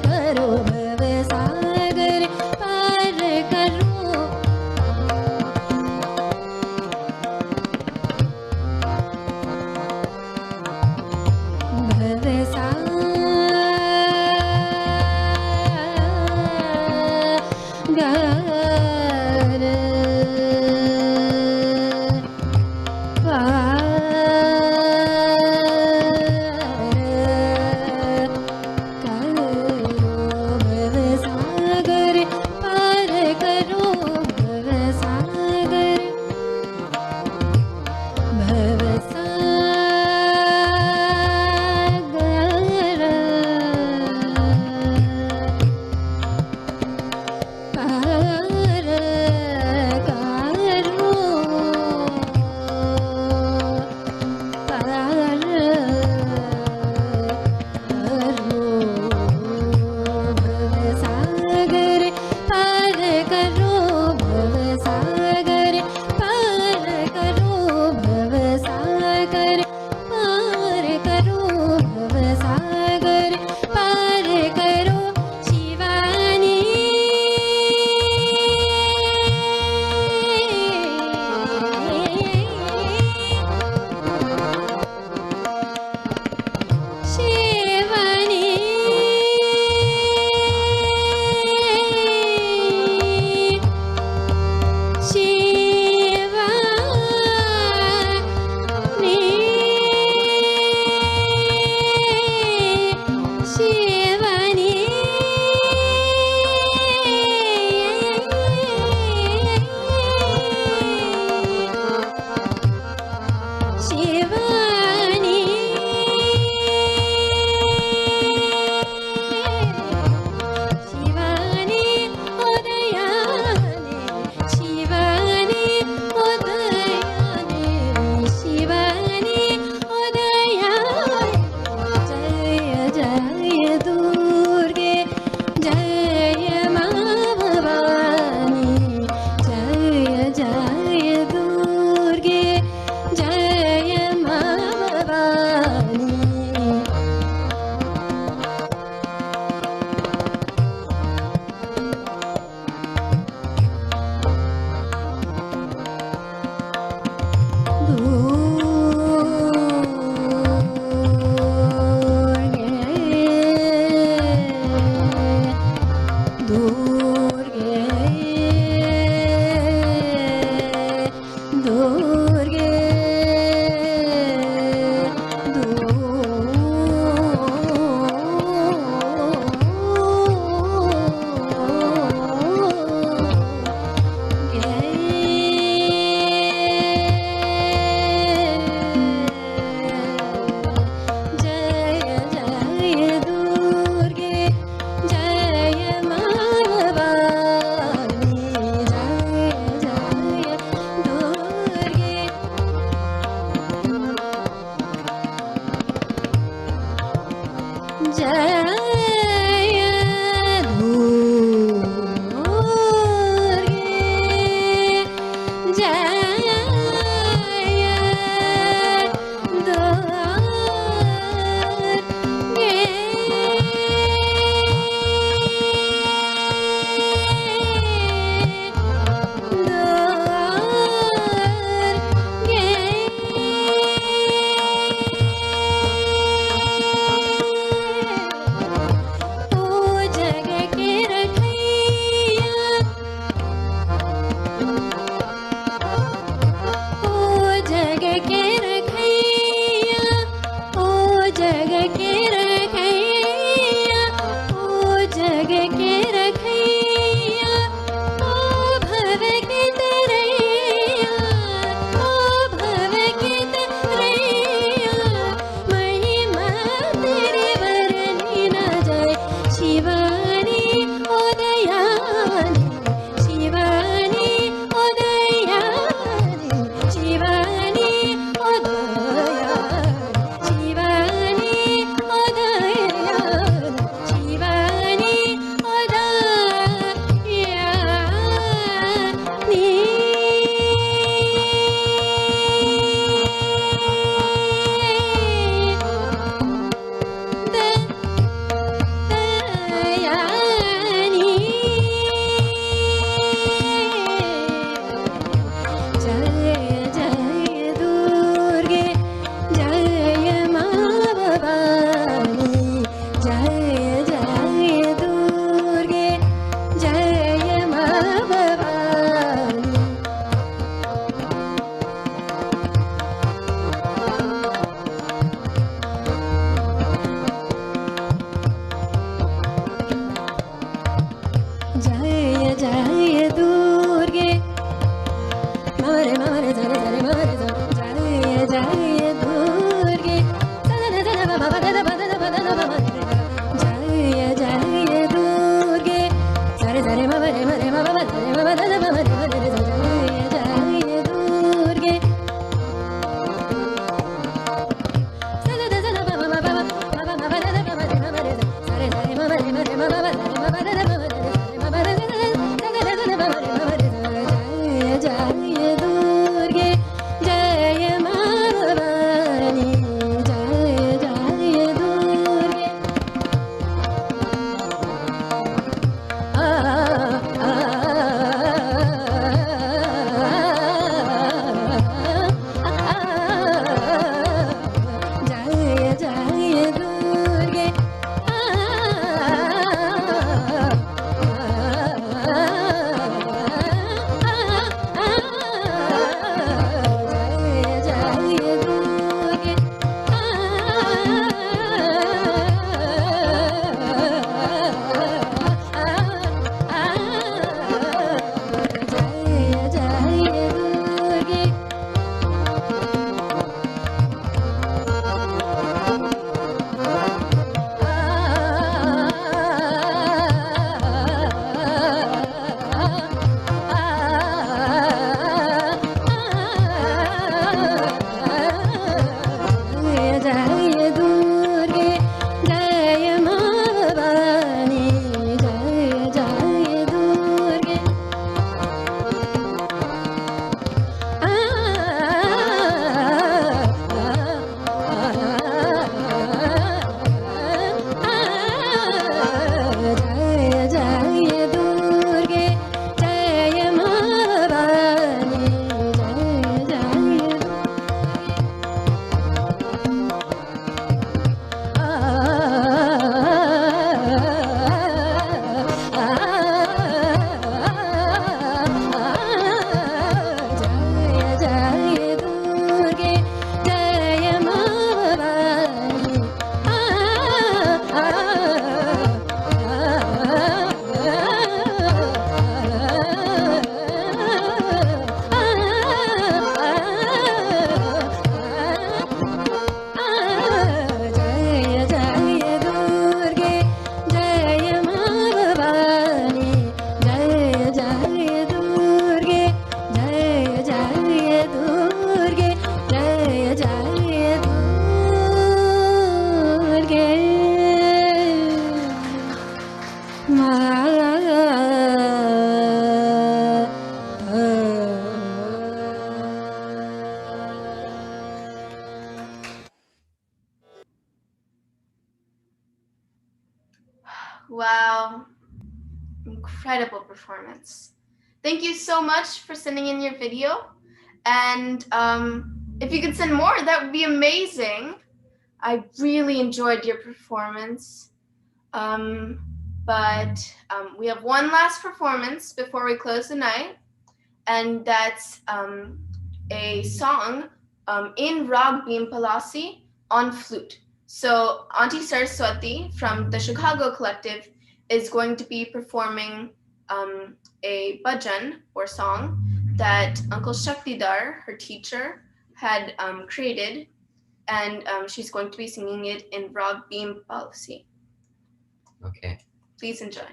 karo Bhav Sagar par karo Bye. Wow, incredible performance. Thank you so much for sending in your video. And if you could send more, that would be amazing. I really enjoyed your performance. But we have one last performance before we close the night, and that's a song in Rag Bhim Palasi on flute. So Auntie Saraswati from the Chicago Collective is going to be performing a bhajan or song that Uncle Shaktidar, her teacher, had created, and she's going to be singing it in Rag Bhim Palasi. Okay. Please enjoy.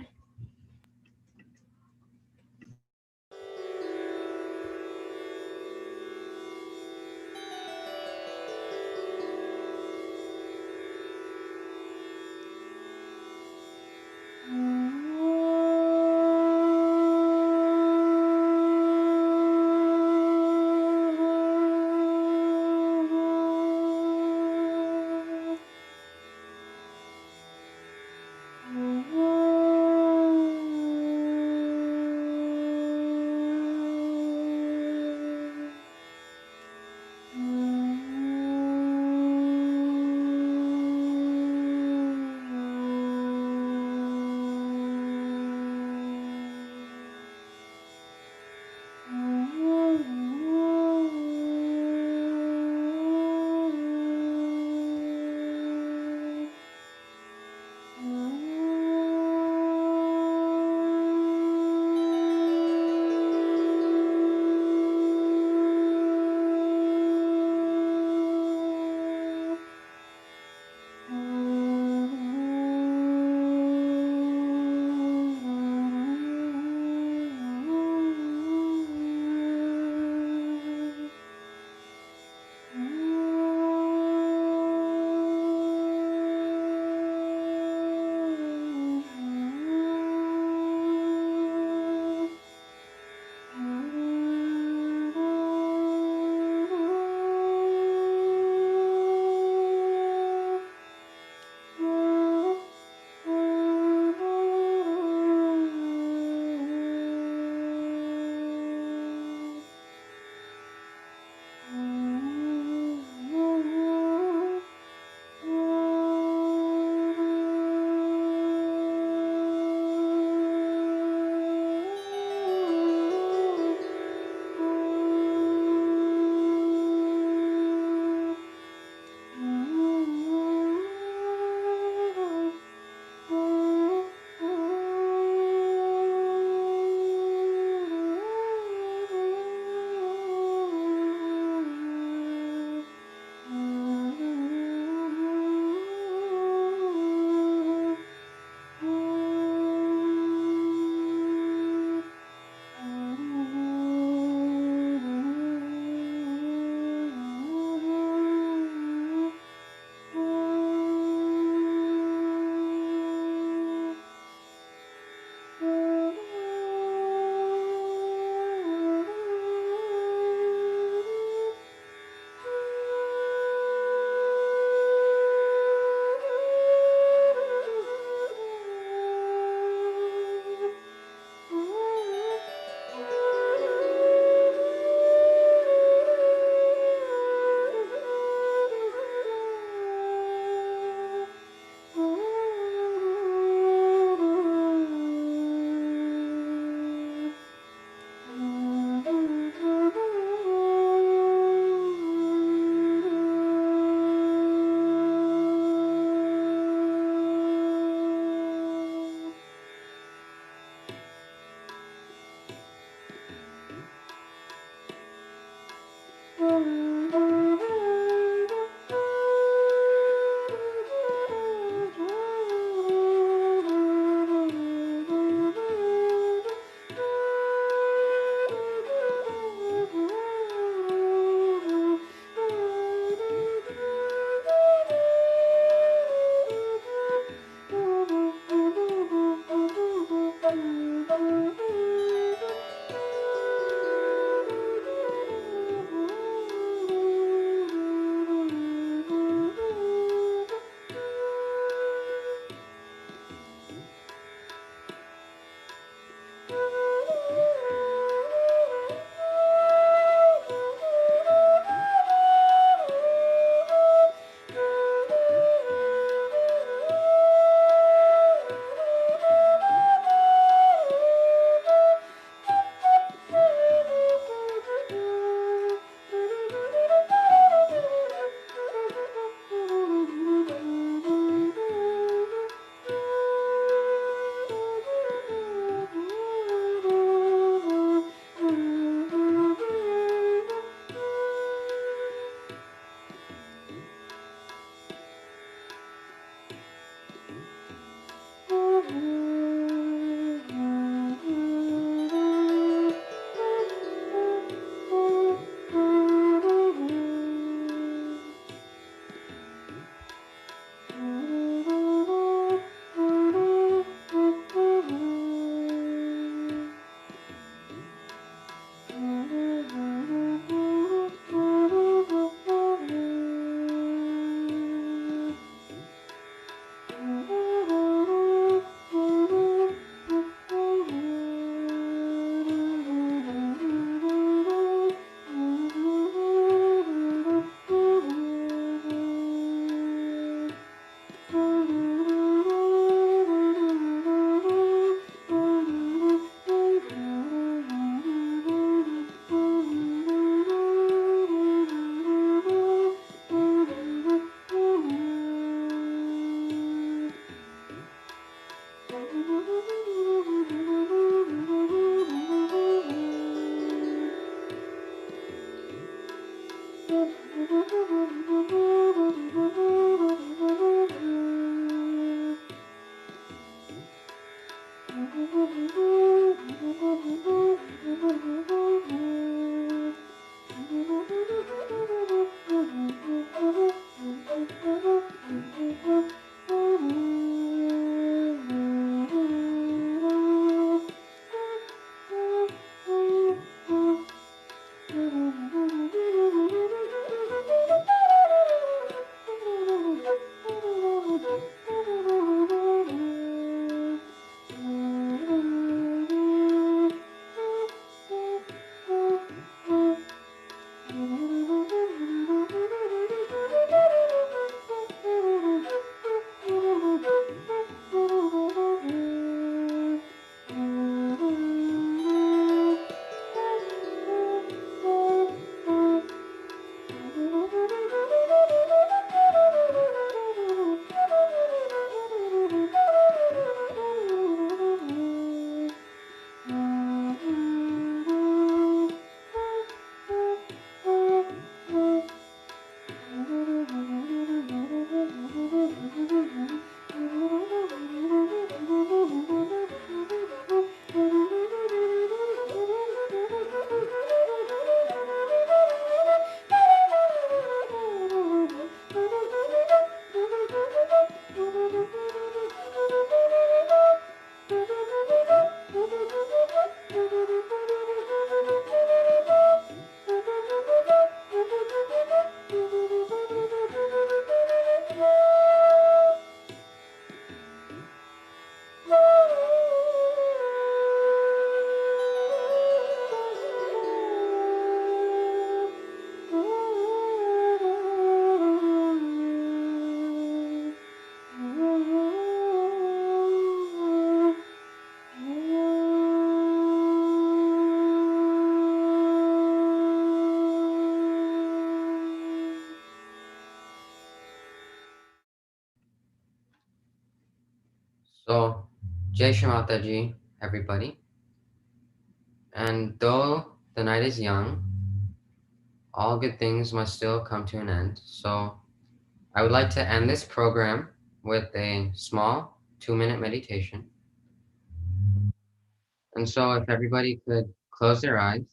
So, Jai Shri Mataji, everybody. And though the night is young, all good things must still come to an end. So, I would like to end this program with a small 2-minute meditation. And so, if everybody could close their eyes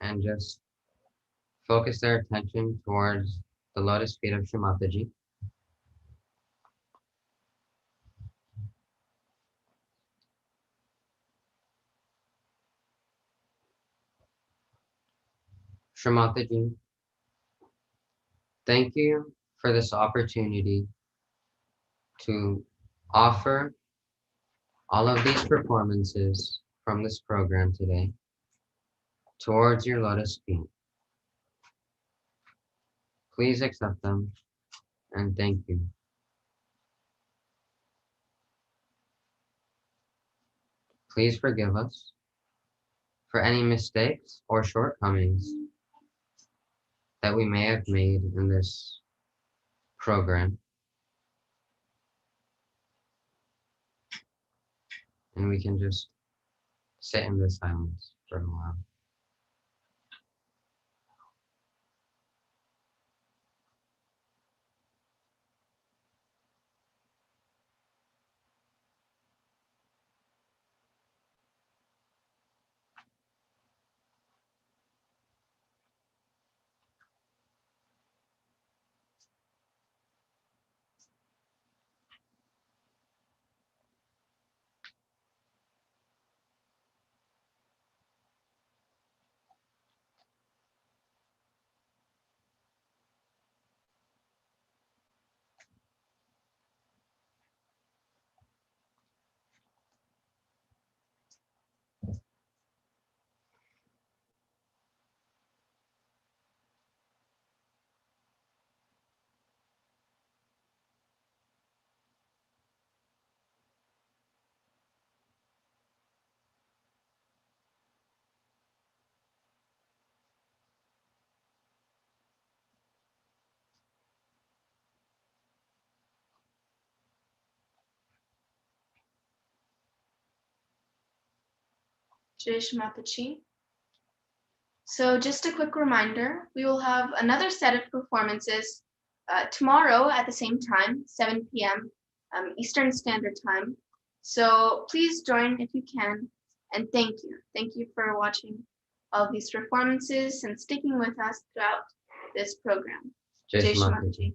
and just focus their attention towards the lotus feet of Shri Mataji. Shri Mataji, thank you for this opportunity to offer all of these performances from this program today towards your lotus feet. Please accept them and thank you. Please forgive us for any mistakes or shortcomings that we may have made in this program. And we can just sit in this silence for a while. Jai Shri Mataji. So just a quick reminder, we will have another set of performances tomorrow at the same time, 7 p.m. Eastern Standard Time. So please join if you can, and thank you. Thank you for watching all these performances and sticking with us throughout this program. Jai Jai Shri Shri Mataji. Mataji.